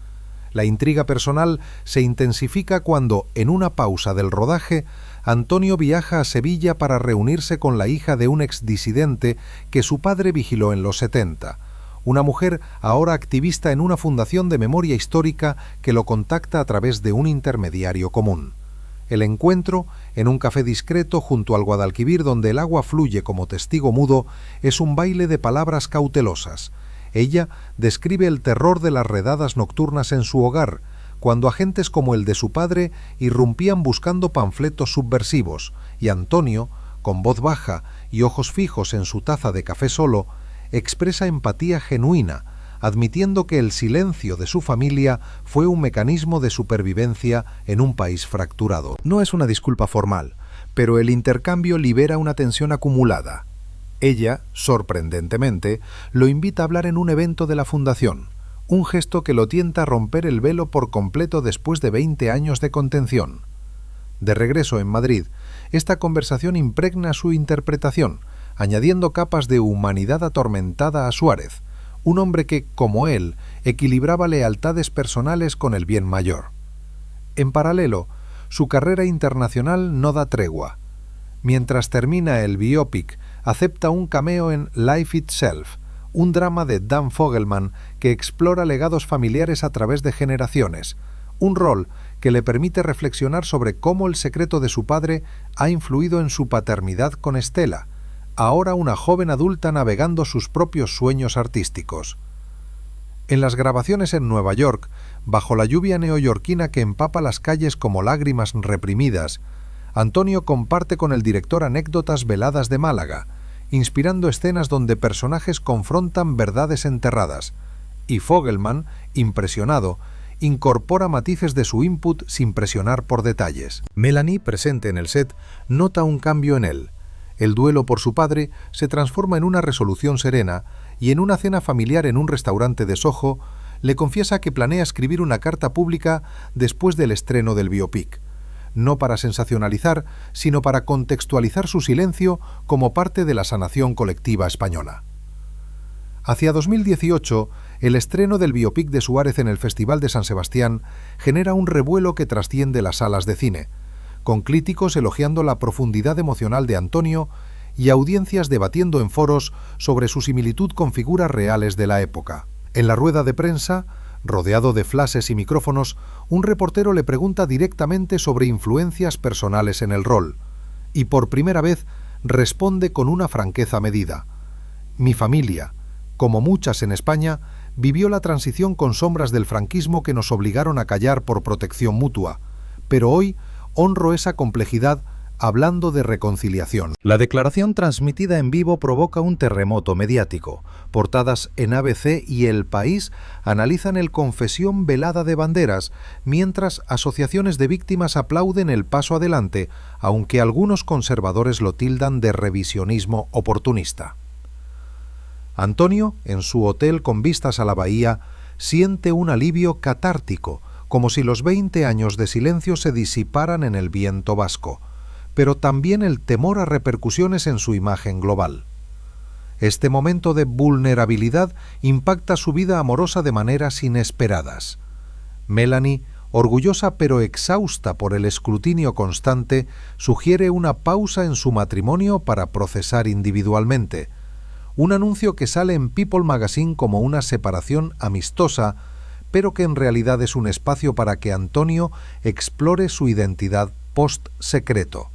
La intriga personal se intensifica cuando, en una pausa del rodaje, Antonio viaja a Sevilla para reunirse con la hija de un exdisidente que su padre vigiló en los 70, una mujer ahora activista en una fundación de memoria histórica que lo contacta a través de un intermediario común. El encuentro, en un café discreto junto al Guadalquivir donde el agua fluye como testigo mudo, es un baile de palabras cautelosas. Ella describe el terror de las redadas nocturnas en su hogar, cuando agentes como el de su padre irrumpían buscando panfletos subversivos, y Antonio, con voz baja y ojos fijos en su taza de café solo, expresa empatía genuina, admitiendo que el silencio de su familia fue un mecanismo de supervivencia en un país fracturado. No es una disculpa formal, pero el intercambio libera una tensión acumulada. Ella, sorprendentemente, lo invita a hablar en un evento de la fundación, un gesto que lo tienta a romper el velo por completo después de 20 años de contención. De regreso en Madrid, esta conversación impregna su interpretación, añadiendo capas de humanidad atormentada a Suárez, un hombre que, como él, equilibraba lealtades personales con el bien mayor. En paralelo, su carrera internacional no da tregua. Mientras termina el biopic, acepta un cameo en Life Itself, un drama de Dan Fogelman que explora legados familiares a través de generaciones, un rol que le permite reflexionar sobre cómo el secreto de su padre ha influido en su paternidad con Estela, ahora una joven adulta navegando sus propios sueños artísticos. En las grabaciones en Nueva York, bajo la lluvia neoyorquina que empapa las calles como lágrimas reprimidas, Antonio comparte con el director anécdotas veladas de Málaga, inspirando escenas donde personajes confrontan verdades enterradas, y Fogelman, impresionado, incorpora matices de su input sin presionar por detalles. Melanie, presente en el set, nota un cambio en él. El duelo por su padre se transforma en una resolución serena y en una cena familiar en un restaurante de Soho le confiesa que planea escribir una carta pública después del estreno del biopic, no para sensacionalizar, sino para contextualizar su silencio como parte de la sanación colectiva española. Hacia 2018, el estreno del biopic de Suárez en el Festival de San Sebastián genera un revuelo que trasciende las salas de cine, con críticos elogiando la profundidad emocional de Antonio y audiencias debatiendo en foros sobre su similitud con figuras reales de la época. En la rueda de prensa, rodeado de flashes y micrófonos, un reportero le pregunta directamente sobre influencias personales en el rol, y por primera vez responde con una franqueza medida. Mi familia, como muchas en España, vivió la transición con sombras del franquismo que nos obligaron a callar por protección mutua, pero hoy honro esa complejidad hablando de reconciliación. La declaración transmitida en vivo provoca un terremoto mediático. Portadas en ABC y El País analizan el confesión velada de Banderas, mientras asociaciones de víctimas aplauden el paso adelante, aunque algunos conservadores lo tildan de revisionismo oportunista. Antonio, en su hotel con vistas a la bahía, siente un alivio catártico, como si los 20 años de silencio se disiparan en el viento vasco, pero también el temor a repercusiones en su imagen global. Este momento de vulnerabilidad impacta su vida amorosa de maneras inesperadas. Melanie, orgullosa pero exhausta por el escrutinio constante, sugiere una pausa en su matrimonio para procesar individualmente, un anuncio que sale en People Magazine como una separación amistosa, pero que en realidad es un espacio para que Antonio explore su identidad post-secreto.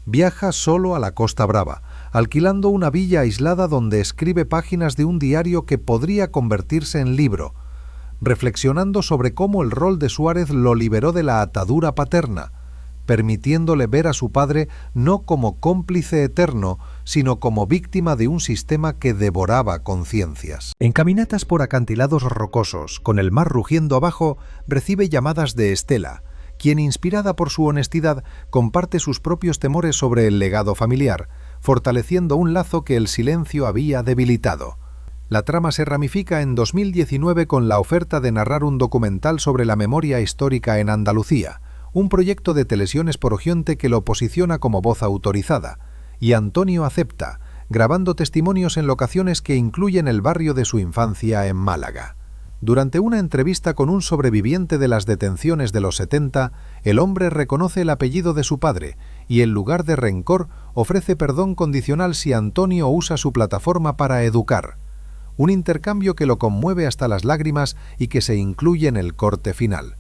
Viaja solo a la Costa Brava, alquilando una villa aislada donde escribe páginas de un diario que podría convertirse en libro, reflexionando sobre cómo el rol de Suárez lo liberó de la atadura paterna, permitiéndole ver a su padre no como cómplice eterno, sino como víctima de un sistema que devoraba conciencias. En caminatas por acantilados rocosos, con el mar rugiendo abajo, recibe llamadas de Estela, quien, inspirada por su honestidad, comparte sus propios temores sobre el legado familiar, fortaleciendo un lazo que el silencio había debilitado. La trama se ramifica en 2019 con la oferta de narrar un documental sobre la memoria histórica en Andalucía, un proyecto de Televisión Esporgionte que lo posiciona como voz autorizada, y Antonio acepta, grabando testimonios en locaciones que incluyen el barrio de su infancia en Málaga. Durante una entrevista con un sobreviviente de las detenciones de los 70, el hombre reconoce el apellido de su padre y, en lugar de rencor, ofrece perdón condicional si Antonio usa su plataforma para educar. un intercambio que lo conmueve hasta las lágrimas y que se incluye en el corte final.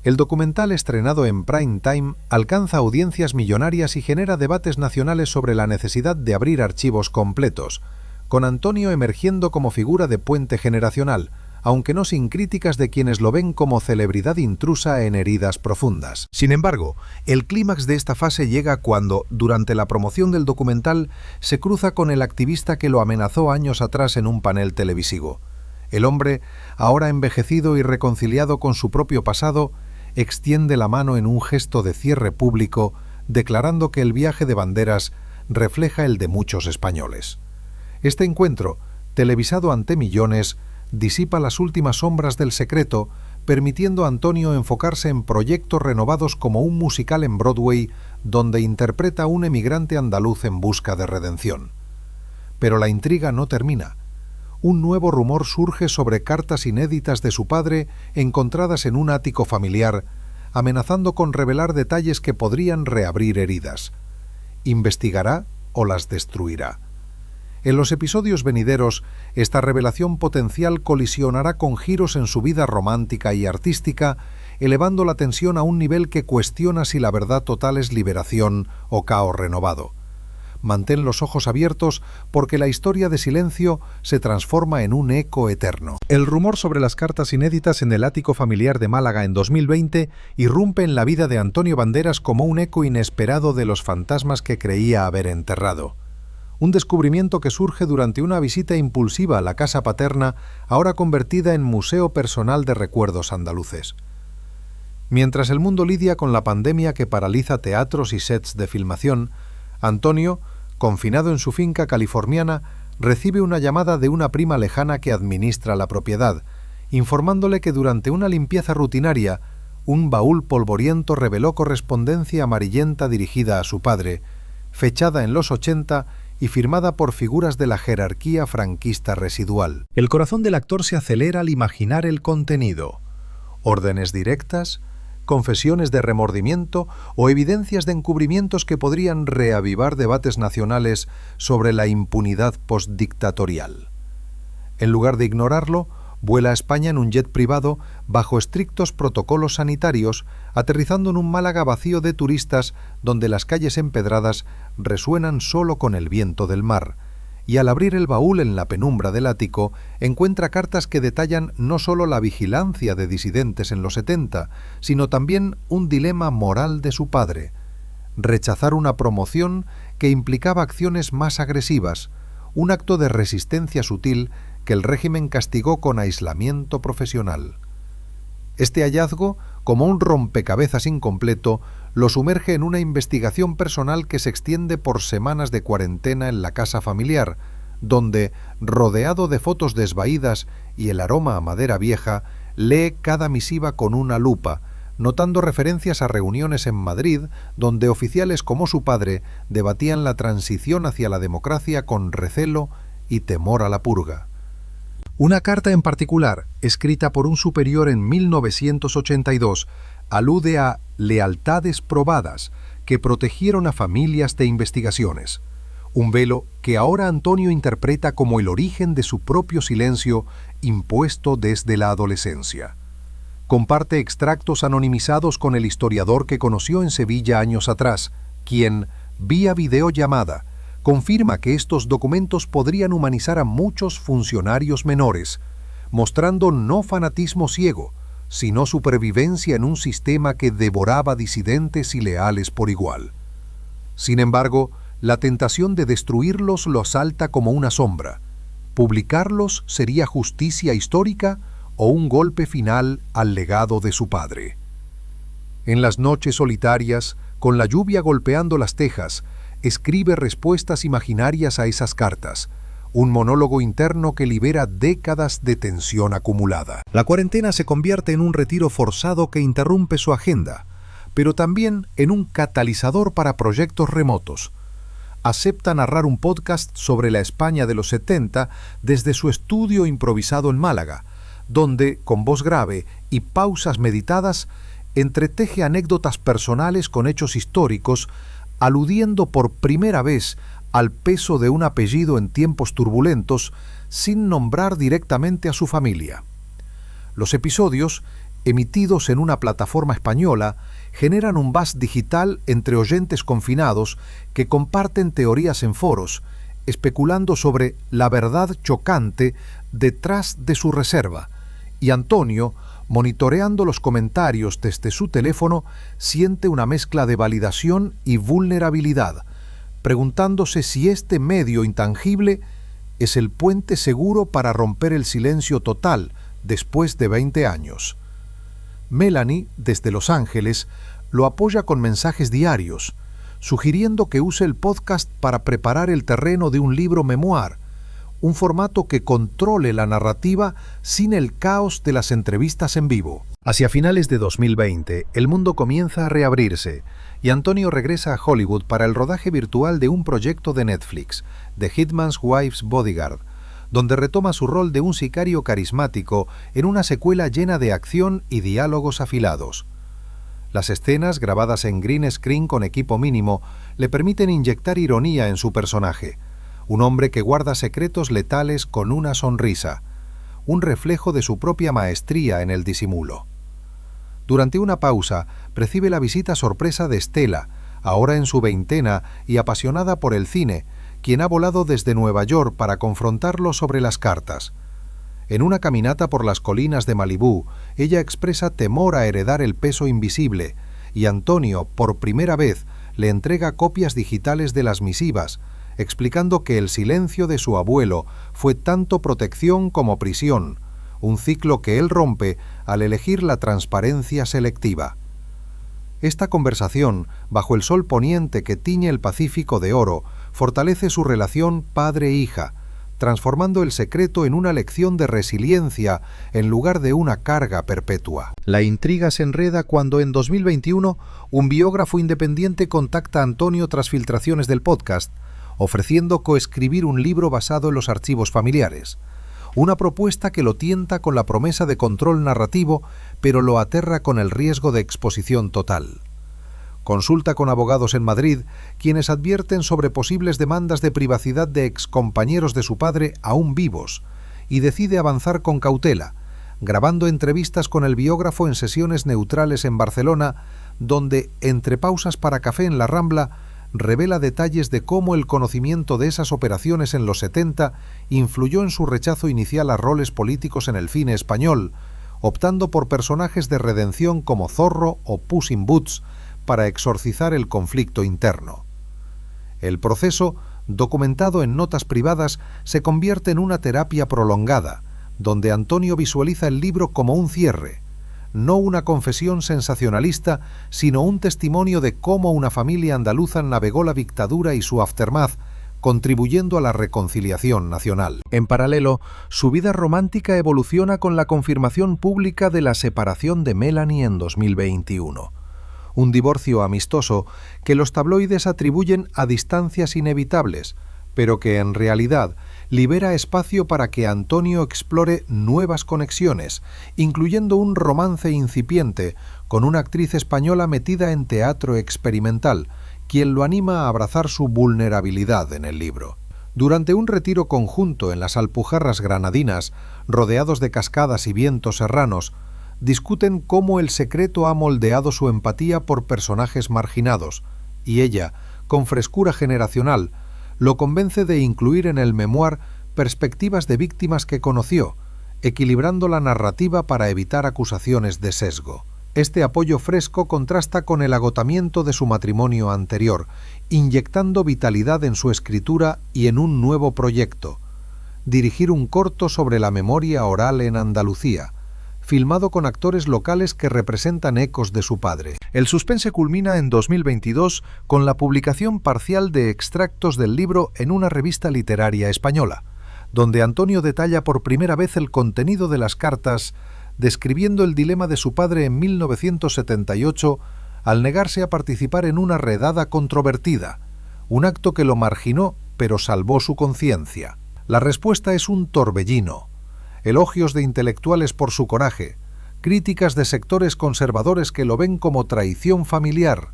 El documental, estrenado en prime time, alcanza audiencias millonarias y genera debates nacionales sobre la necesidad de abrir archivos completos, con Antonio emergiendo como figura de puente generacional, aunque no sin críticas de quienes lo ven como celebridad intrusa en heridas profundas. Sin embargo, el clímax de esta fase llega cuando, durante la promoción del documental, se cruza con el activista que lo amenazó años atrás en un panel televisivo. El hombre, ahora envejecido y reconciliado con su propio pasado, extiende la mano en un gesto de cierre público, declarando que el viaje de Banderas refleja el de muchos españoles. Este encuentro, televisado ante millones, disipa las últimas sombras del secreto, permitiendo a Antonio enfocarse en proyectos renovados como un musical en Broadway, donde interpreta a un emigrante andaluz en busca de redención. Pero la intriga no termina. Un nuevo rumor surge sobre cartas inéditas de su padre encontradas en un ático familiar, amenazando con revelar detalles que podrían reabrir heridas. ¿Investigará o las destruirá? En los episodios venideros, esta revelación potencial colisionará con giros en su vida romántica y artística, elevando la tensión a un nivel que cuestiona si la verdad total es liberación o caos renovado. Mantén los ojos abiertos porque la historia de Silencio se transforma en un eco eterno. El rumor sobre las cartas inéditas en el ático familiar de Málaga en 2020 irrumpe en la vida de Antonio Banderas como un eco inesperado de los fantasmas que creía haber enterrado. Un descubrimiento que surge durante una visita impulsiva a la casa paterna, ahora convertida en museo personal de recuerdos andaluces. Mientras el mundo lidia con la pandemia que paraliza teatros y sets de filmación, Antonio, confinado en su finca californiana, recibe una llamada de una prima lejana que administra la propiedad, informándole que durante una limpieza rutinaria, un baúl polvoriento reveló correspondencia amarillenta dirigida a su padre, fechada en los 80 y firmada por figuras de la jerarquía franquista residual. El corazón del actor se acelera al imaginar el contenido. Órdenes directas, confesiones de remordimiento o evidencias de encubrimientos que podrían reavivar debates nacionales sobre la impunidad postdictatorial. En lugar de ignorarlo, vuela a España en un jet privado bajo estrictos protocolos sanitarios, aterrizando en un Málaga vacío de turistas donde las calles empedradas resuenan solo con el viento del mar, y al abrir el baúl en la penumbra del ático encuentra cartas que detallan no solo la vigilancia de disidentes en los 70, sino también un dilema moral de su padre: rechazar una promoción que implicaba acciones más agresivas, un acto de resistencia sutil que el régimen castigó con aislamiento profesional. Este hallazgo, como un rompecabezas incompleto, lo sumerge en una investigación personal que se extiende por semanas de cuarentena en la casa familiar, donde, rodeado de fotos desvaídas y el aroma a madera vieja, lee cada misiva con una lupa, notando referencias a reuniones en Madrid, donde oficiales como su padre debatían la transición hacia la democracia con recelo y temor a la purga. Una carta en particular, escrita por un superior en 1982, alude a lealtades probadas que protegieron a familias de investigaciones. Un velo que ahora Antonio interpreta como el origen de su propio silencio impuesto desde la adolescencia. Comparte extractos anonimizados con el historiador que conoció en Sevilla años atrás, quien, vía videollamada, confirma que estos documentos podrían humanizar a muchos funcionarios menores, mostrando no fanatismo ciego, sino supervivencia en un sistema que devoraba disidentes y leales por igual. Sin embargo, la tentación de destruirlos lo asalta como una sombra. ¿Publicarlos sería justicia histórica o un golpe final al legado de su padre? En las noches solitarias, con la lluvia golpeando las tejas, escribe respuestas imaginarias a esas cartas, un monólogo interno que libera décadas de tensión acumulada. La cuarentena se convierte en un retiro forzado que interrumpe su agenda, pero también en un catalizador para proyectos remotos. Acepta narrar un podcast sobre la España de los 70 desde su estudio improvisado en Málaga, donde, con voz grave y pausas meditadas, entreteje anécdotas personales con hechos históricos, aludiendo por primera vez al peso de un apellido en tiempos turbulentos sin nombrar directamente a su familia. Los episodios, emitidos en una plataforma española, generan un buzz digital entre oyentes confinados que comparten teorías en foros, especulando sobre la verdad chocante detrás de su reserva, y Antonio, monitoreando los comentarios desde su teléfono, siente una mezcla de validación y vulnerabilidad, preguntándose si este medio intangible es el puente seguro para romper el silencio total después de 20 años. Melanie, desde Los Ángeles, lo apoya con mensajes diarios, sugiriendo que use el podcast para preparar el terreno de un libro memoir, un formato que controle la narrativa sin el caos de las entrevistas en vivo. Hacia finales de 2020, el mundo comienza a reabrirse y Antonio regresa a Hollywood para el rodaje virtual de un proyecto de Netflix, The Hitman's Wife's Bodyguard, donde retoma su rol de un sicario carismático en una secuela llena de acción y diálogos afilados. Las escenas, grabadas en green screen con equipo mínimo, le permiten inyectar ironía en su personaje, un hombre que guarda secretos letales con una sonrisa, un reflejo de su propia maestría en el disimulo. Durante una pausa, percibe la visita sorpresa de Stella, ahora en su veintena y apasionada por el cine, quien ha volado desde Nueva York para confrontarlo sobre las cartas. En una caminata por las colinas de Malibú, ella expresa temor a heredar el peso invisible, y Antonio, por primera vez, le entrega copias digitales de las misivas, explicando que el silencio de su abuelo fue tanto protección como prisión, un ciclo que él rompe al elegir la transparencia selectiva. Esta conversación, bajo el sol poniente que tiñe el Pacífico de oro, fortalece su relación padre-hija, transformando el secreto en una lección de resiliencia en lugar de una carga perpetua. La intriga se enreda cuando en 2021 un biógrafo independiente contacta a Antonio tras filtraciones del podcast, ofreciendo coescribir un libro basado en los archivos familiares. Una propuesta que lo tienta con la promesa de control narrativo, pero lo aterra con el riesgo de exposición total. Consulta con abogados en Madrid, quienes advierten sobre posibles demandas de privacidad de excompañeros de su padre aún vivos, y decide avanzar con cautela, grabando entrevistas con el biógrafo en sesiones neutrales en Barcelona, donde, entre pausas para café en la Rambla, revela detalles de cómo el conocimiento de esas operaciones en los 70 influyó en su rechazo inicial a roles políticos en el cine español, optando por personajes de redención como Zorro o Puss in Boots para exorcizar el conflicto interno. El proceso, documentado en notas privadas, se convierte en una terapia prolongada, donde Antonio visualiza el libro como un cierre, no una confesión sensacionalista, sino un testimonio de cómo una familia andaluza navegó la dictadura y su aftermath, contribuyendo a la reconciliación nacional. En paralelo, su vida romántica evoluciona con la confirmación pública de la separación de Melanie en 2021. Un divorcio amistoso que los tabloides atribuyen a distancias inevitables, pero que en realidad libera espacio para que Antonio explore nuevas conexiones, incluyendo un romance incipiente con una actriz española metida en teatro experimental, quien lo anima a abrazar su vulnerabilidad en el libro. Durante un retiro conjunto en las Alpujarras granadinas, rodeados de cascadas y vientos serranos, discuten cómo el secreto ha moldeado su empatía por personajes marginados, y ella, con frescura generacional, lo convence de incluir en el memoir perspectivas de víctimas que conoció, equilibrando la narrativa para evitar acusaciones de sesgo. Este apoyo fresco contrasta con el agotamiento de su matrimonio anterior, inyectando vitalidad en su escritura y en un nuevo proyecto: dirigir un corto sobre la memoria oral en Andalucía, filmado con actores locales que representan ecos de su padre. El suspense culmina en 2022 con la publicación parcial de extractos del libro en una revista literaria española, donde Antonio detalla por primera vez el contenido de las cartas, describiendo el dilema de su padre en 1978 al negarse a participar en una redada controvertida, un acto que lo marginó pero salvó su conciencia. La respuesta es un torbellino: elogios de intelectuales por su coraje, críticas de sectores conservadores que lo ven como traición familiar,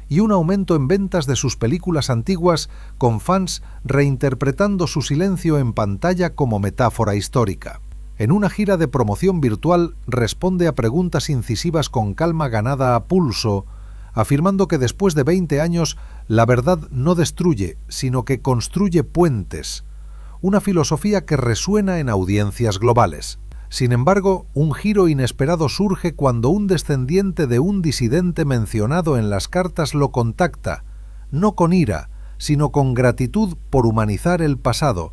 y un aumento en ventas de sus películas antiguas, con fans reinterpretando su silencio en pantalla como metáfora histórica. En una gira de promoción virtual responde a preguntas incisivas con calma ganada a pulso, afirmando que después de 20 años la verdad no destruye, sino que construye puentes, una filosofía que resuena en audiencias globales. Sin embargo, un giro inesperado surge cuando un descendiente de un disidente mencionado en las cartas lo contacta, no con ira, sino con gratitud por humanizar el pasado,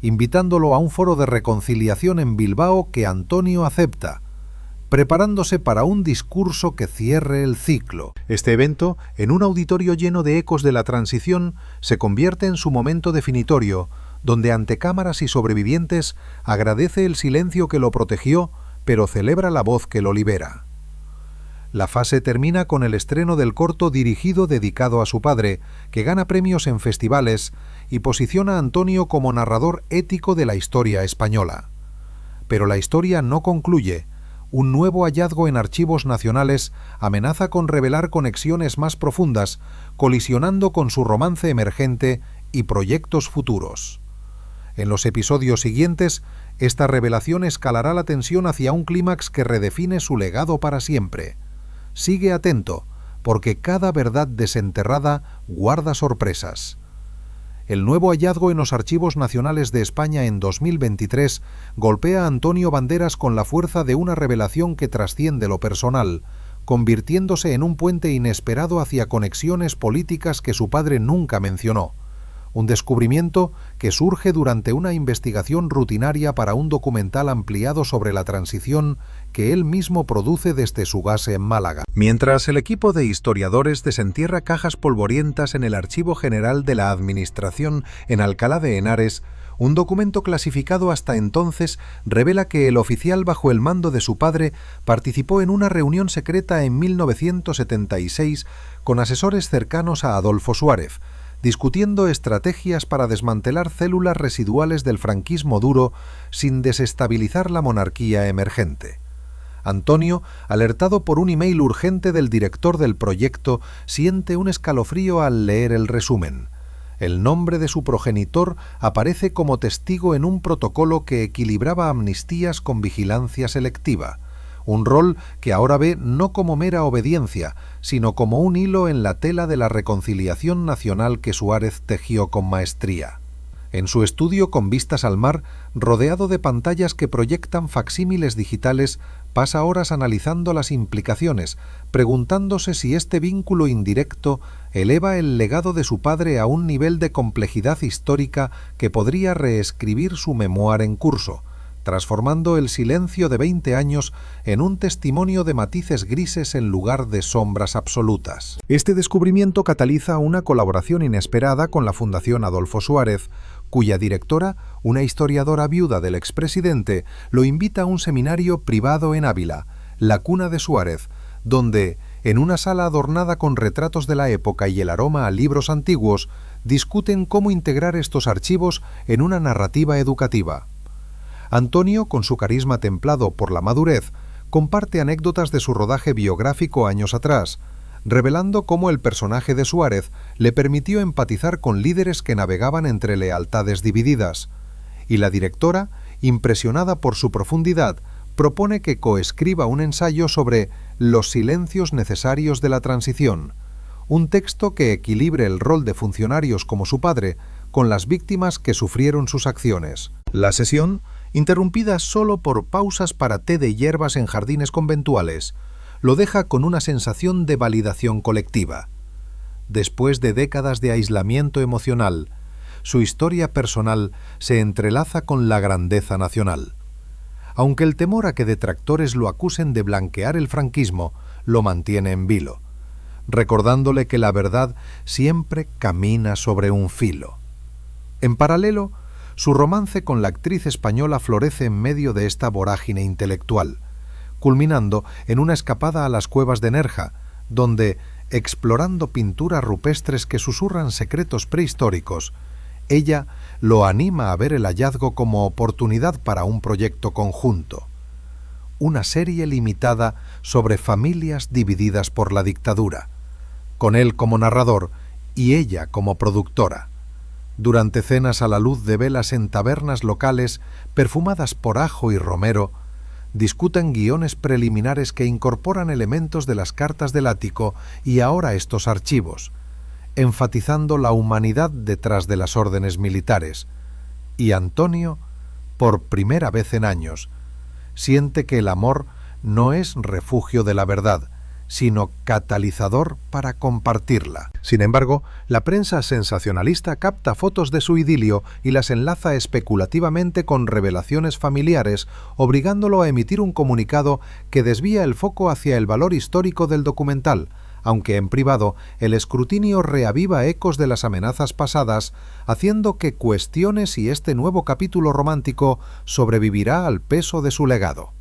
invitándolo a un foro de reconciliación en Bilbao que Antonio acepta, preparándose para un discurso que cierre el ciclo. Este evento, en un auditorio lleno de ecos de la transición, se convierte en su momento definitorio, donde ante cámaras y sobrevivientes agradece el silencio que lo protegió, pero celebra la voz que lo libera. La fase termina con el estreno del corto dirigido dedicado a su padre, que gana premios en festivales y posiciona a Antonio como narrador ético de la historia española. Pero la historia no concluye. Un nuevo hallazgo en archivos nacionales amenaza con revelar conexiones más profundas, colisionando con su romance emergente y proyectos futuros. En los episodios siguientes, esta revelación escalará la tensión hacia un clímax que redefine su legado para siempre. Sigue atento, porque cada verdad desenterrada guarda sorpresas. El nuevo hallazgo en los archivos nacionales de España en 2023 golpea a Antonio Banderas con la fuerza de una revelación que trasciende lo personal, convirtiéndose en un puente inesperado hacia conexiones políticas que su padre nunca mencionó. Un descubrimiento que surge durante una investigación rutinaria para un documental ampliado sobre la transición que él mismo produce desde su base en Málaga. Mientras el equipo de historiadores desentierra cajas polvorientas en el Archivo General de la Administración en Alcalá de Henares, un documento clasificado hasta entonces revela que el oficial bajo el mando de su padre participó en una reunión secreta en 1976 con asesores cercanos a Adolfo Suárez, discutiendo estrategias para desmantelar células residuales del franquismo duro sin desestabilizar la monarquía emergente. Antonio, alertado por un email urgente del director del proyecto, siente un escalofrío al leer el resumen. El nombre de su progenitor aparece como testigo en un protocolo que equilibraba amnistías con vigilancia selectiva, un rol que ahora ve no como mera obediencia, sino como un hilo en la tela de la reconciliación nacional que Suárez tejió con maestría. En su estudio con vistas al mar, rodeado de pantallas que proyectan facsímiles digitales, pasa horas analizando las implicaciones, preguntándose si este vínculo indirecto eleva el legado de su padre a un nivel de complejidad histórica que podría reescribir su memoir en curso, transformando el silencio de 20 años en un testimonio de matices grises en lugar de sombras absolutas. Este descubrimiento cataliza una colaboración inesperada con la Fundación Adolfo Suárez, cuya directora, una historiadora viuda del expresidente, lo invita a un seminario privado en Ávila, la cuna de Suárez, donde, en una sala adornada con retratos de la época y el aroma a libros antiguos, discuten cómo integrar estos archivos en una narrativa educativa. Antonio, con su carisma templado por la madurez, comparte anécdotas de su rodaje biográfico años atrás, revelando cómo el personaje de Suárez le permitió empatizar con líderes que navegaban entre lealtades divididas, y la directora, impresionada por su profundidad, propone que coescriba un ensayo sobre los silencios necesarios de la transición, un texto que equilibre el rol de funcionarios como su padre con las víctimas que sufrieron sus acciones. La sesión, interrumpida solo por pausas para té de hierbas en jardines conventuales, lo deja con una sensación de validación colectiva. Después de décadas de aislamiento emocional, su historia personal se entrelaza con la grandeza nacional. Aunque el temor a que detractores lo acusen de blanquear el franquismo lo mantiene en vilo, recordándole que la verdad siempre camina sobre un filo. En paralelo, su romance con la actriz española florece en medio de esta vorágine intelectual, culminando en una escapada a las cuevas de Nerja, donde, explorando pinturas rupestres que susurran secretos prehistóricos, ella lo anima a ver el hallazgo como oportunidad para un proyecto conjunto, una serie limitada sobre familias divididas por la dictadura, con él como narrador y ella como productora. Durante cenas a la luz de velas en tabernas locales perfumadas por ajo y romero, discuten guiones preliminares que incorporan elementos de las cartas del ático y ahora estos archivos, enfatizando la humanidad detrás de las órdenes militares. Y Antonio, por primera vez en años, siente que el amor no es refugio de la verdad, sino catalizador para compartirla. Sin embargo, la prensa sensacionalista capta fotos de su idilio y las enlaza especulativamente con revelaciones familiares, obligándolo a emitir un comunicado que desvía el foco hacia el valor histórico del documental, aunque en privado el escrutinio reaviva ecos de las amenazas pasadas, haciendo que cuestione si este nuevo capítulo romántico sobrevivirá al peso de su legado.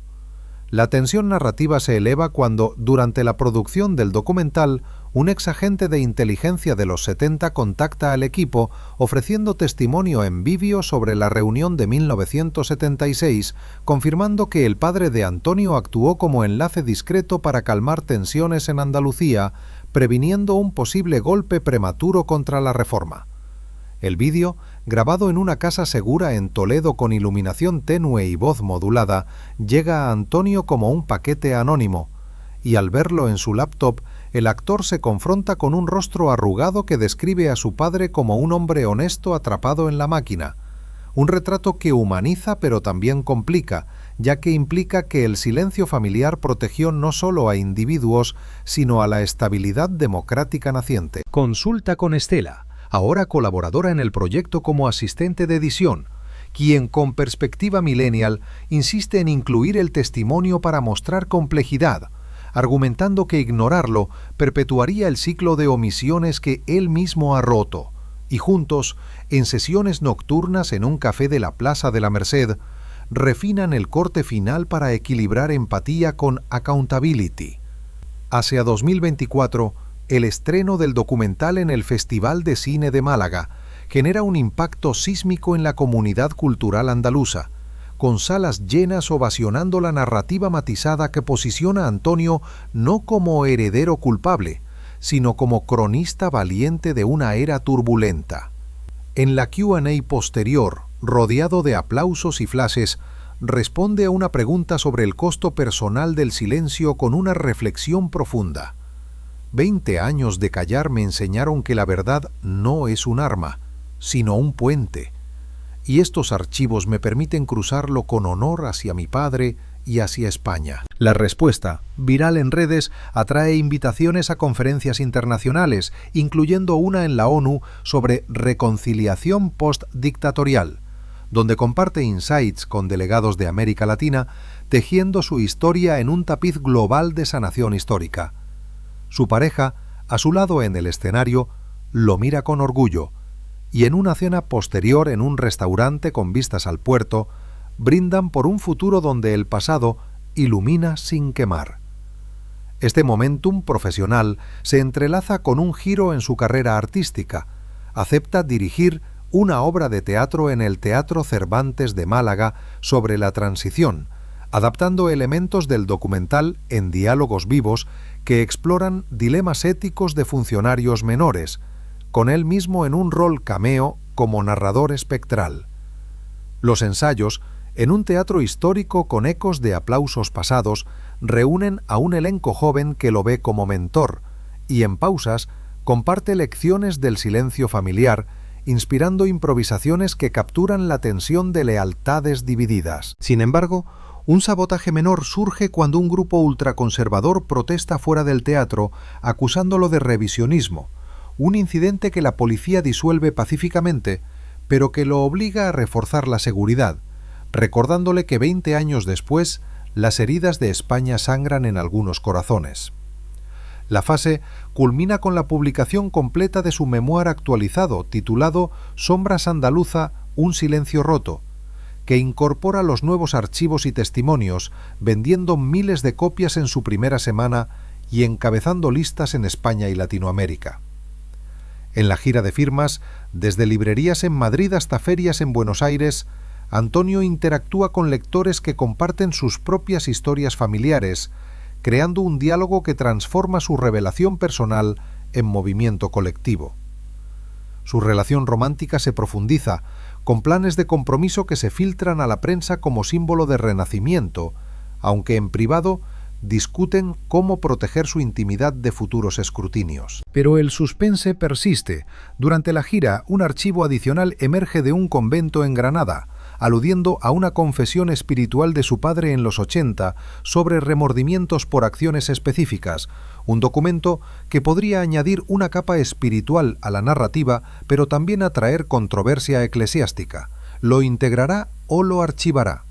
La tensión narrativa se eleva cuando, durante la producción del documental, un exagente de inteligencia de los 70 contacta al equipo ofreciendo testimonio en vídeo sobre la reunión de 1976, confirmando que el padre de Antonio actuó como enlace discreto para calmar tensiones en Andalucía, previniendo un posible golpe prematuro contra la reforma. El vídeo, grabado en una casa segura en Toledo con iluminación tenue y voz modulada, llega a Antonio como un paquete anónimo, y al verlo en su laptop, el actor se confronta con un rostro arrugado que describe a su padre como un hombre honesto atrapado en la máquina, un retrato que humaniza pero también complica, ya que implica que el silencio familiar protegió no solo a individuos, sino a la estabilidad democrática naciente. Consulta con Estela, ahora colaboradora en el proyecto como asistente de edición, quien con perspectiva millennial insiste en incluir el testimonio para mostrar complejidad, argumentando que ignorarlo perpetuaría el ciclo de omisiones que él mismo ha roto, y juntos, en sesiones nocturnas en un café de la Plaza de la Merced, refinan el corte final para equilibrar empatía con accountability. Hacia 2024, el estreno del documental en el Festival de Cine de Málaga genera un impacto sísmico en la comunidad cultural andaluza, con salas llenas ovacionando la narrativa matizada que posiciona a Antonio no como heredero culpable, sino como cronista valiente de una era turbulenta. En la Q&A posterior, rodeado de aplausos y flashes, responde a una pregunta sobre el costo personal del silencio con una reflexión profunda. 20 años de callar me enseñaron que la verdad no es un arma, sino un puente. Y estos archivos me permiten cruzarlo con honor hacia mi padre y hacia España. La respuesta, viral en redes, atrae invitaciones a conferencias internacionales, incluyendo una en la ONU sobre reconciliación postdictatorial, donde comparte insights con delegados de América Latina, tejiendo su historia en un tapiz global de sanación histórica. Su pareja, a su lado en el escenario, lo mira con orgullo, y en una cena posterior en un restaurante con vistas al puerto, brindan por un futuro donde el pasado ilumina sin quemar. Este momentum profesional se entrelaza con un giro en su carrera artística. Acepta dirigir una obra de teatro en el Teatro Cervantes de Málaga sobre la transición, adaptando elementos del documental en diálogos vivos que exploran dilemas éticos de funcionarios menores, con él mismo en un rol cameo como narrador espectral. Los ensayos, en un teatro histórico con ecos de aplausos pasados, reúnen a un elenco joven que lo ve como mentor, y en pausas comparte lecciones del silencio familiar, inspirando improvisaciones que capturan la tensión de lealtades divididas. Sin embargo, un sabotaje menor surge cuando un grupo ultraconservador protesta fuera del teatro, acusándolo de revisionismo, un incidente que la policía disuelve pacíficamente, pero que lo obliga a reforzar la seguridad, recordándole que 20 años después, las heridas de España sangran en algunos corazones. La fase culmina con la publicación completa de su memoir actualizado, titulado Sombras Andaluza, un silencio roto, que incorpora los nuevos archivos y testimonios, vendiendo miles de copias en su primera semana y encabezando listas en España y Latinoamérica. En la gira de firmas, desde librerías en Madrid hasta ferias en Buenos Aires, Antonio interactúa con lectores que comparten sus propias historias familiares, creando un diálogo que transforma su revelación personal en movimiento colectivo. Su relación romántica se profundiza, con planes de compromiso que se filtran a la prensa como símbolo de renacimiento, aunque en privado discuten cómo proteger su intimidad de futuros escrutinios. Pero el suspense persiste. Durante la gira, un archivo adicional emerge de un convento en Granada, aludiendo a una confesión espiritual de su padre en los 80 sobre remordimientos por acciones específicas, un documento que podría añadir una capa espiritual a la narrativa, pero también atraer controversia eclesiástica. ¿Lo integrará o lo archivará?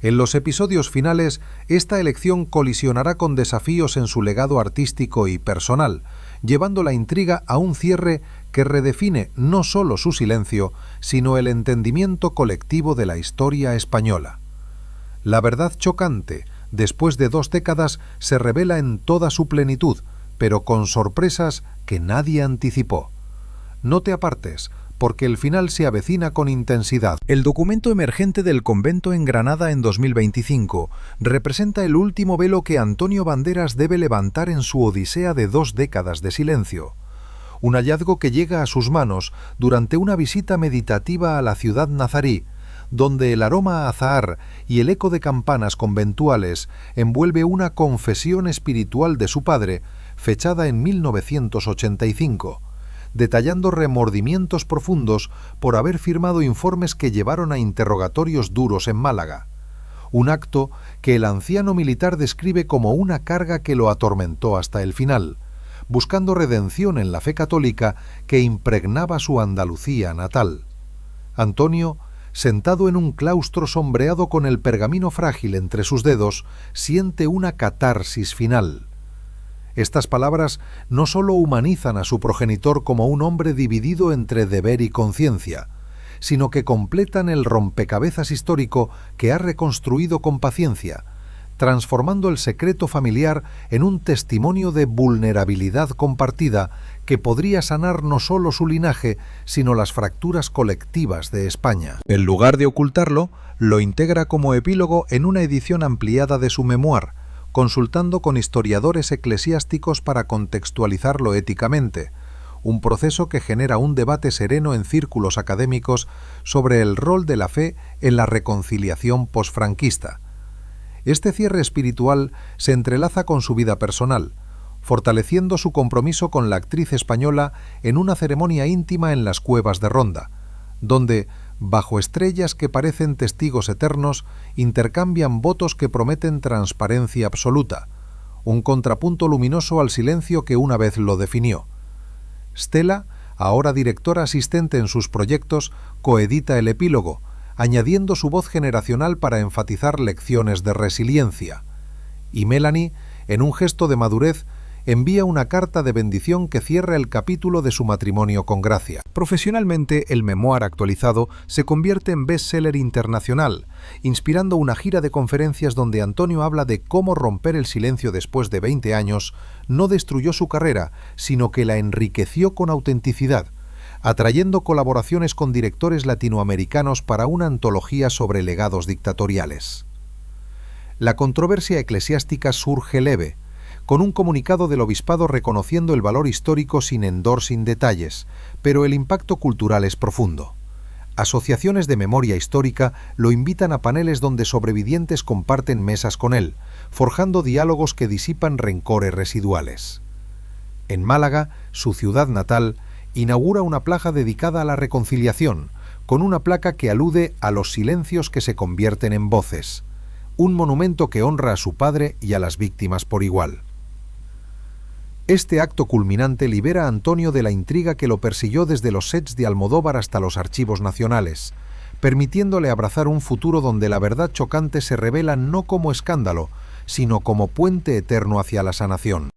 En los episodios finales, esta elección colisionará con desafíos en su legado artístico y personal, llevando la intriga a un cierre que redefine no solo su silencio, sino el entendimiento colectivo de la historia española. La verdad chocante, después de 2 décadas, se revela en toda su plenitud, pero con sorpresas que nadie anticipó. No te apartes, porque el final se avecina con intensidad. El documento emergente del convento en Granada en 2025 representa el último velo que Antonio Banderas debe levantar en su odisea de 2 décadas de silencio. Un hallazgo que llega a sus manos durante una visita meditativa a la ciudad nazarí, donde el aroma a azahar y el eco de campanas conventuales envuelve una confesión espiritual de su padre, fechada en 1985. Detallando remordimientos profundos por haber firmado informes que llevaron a interrogatorios duros en Málaga. Un acto que el anciano militar describe como una carga que lo atormentó hasta el final, buscando redención en la fe católica que impregnaba su Andalucía natal. Antonio, sentado en un claustro sombreado con el pergamino frágil entre sus dedos, siente una catarsis final. Estas palabras no solo humanizan a su progenitor como un hombre dividido entre deber y conciencia, sino que completan el rompecabezas histórico que ha reconstruido con paciencia, transformando el secreto familiar en un testimonio de vulnerabilidad compartida que podría sanar no solo su linaje, sino las fracturas colectivas de España. En lugar de ocultarlo, lo integra como epílogo en una edición ampliada de su memoir, consultando con historiadores eclesiásticos para contextualizarlo éticamente, un proceso que genera un debate sereno en círculos académicos sobre el rol de la fe en la reconciliación posfranquista. Este cierre espiritual se entrelaza con su vida personal, fortaleciendo su compromiso con la actriz española en una ceremonia íntima en las cuevas de Ronda, donde, bajo estrellas que parecen testigos eternos, intercambian votos que prometen transparencia absoluta, un contrapunto luminoso al silencio que una vez lo definió. Stella, ahora directora asistente en sus proyectos, coedita el epílogo, añadiendo su voz generacional para enfatizar lecciones de resiliencia. Y Melanie, en un gesto de madurez, envía una carta de bendición que cierra el capítulo de su matrimonio con Gracia. Profesionalmente, el memoir actualizado se convierte en bestseller internacional, inspirando una gira de conferencias donde Antonio habla de cómo romper el silencio después de 20 años no destruyó su carrera, sino que la enriqueció con autenticidad, atrayendo colaboraciones con directores latinoamericanos para una antología sobre legados dictatoriales. La controversia eclesiástica surge leve, con un comunicado del obispado reconociendo el valor histórico sin endorsing detalles, pero el impacto cultural es profundo. Asociaciones de memoria histórica lo invitan a paneles donde sobrevivientes comparten mesas con él, forjando diálogos que disipan rencores residuales. En Málaga, su ciudad natal, inaugura una plaza dedicada a la reconciliación, con una placa que alude a los silencios que se convierten en voces, un monumento que honra a su padre y a las víctimas por igual. Este acto culminante libera a Antonio de la intriga que lo persiguió desde los sets de Almodóvar hasta los archivos nacionales, permitiéndole abrazar un futuro donde la verdad chocante se revela no como escándalo, sino como puente eterno hacia la sanación.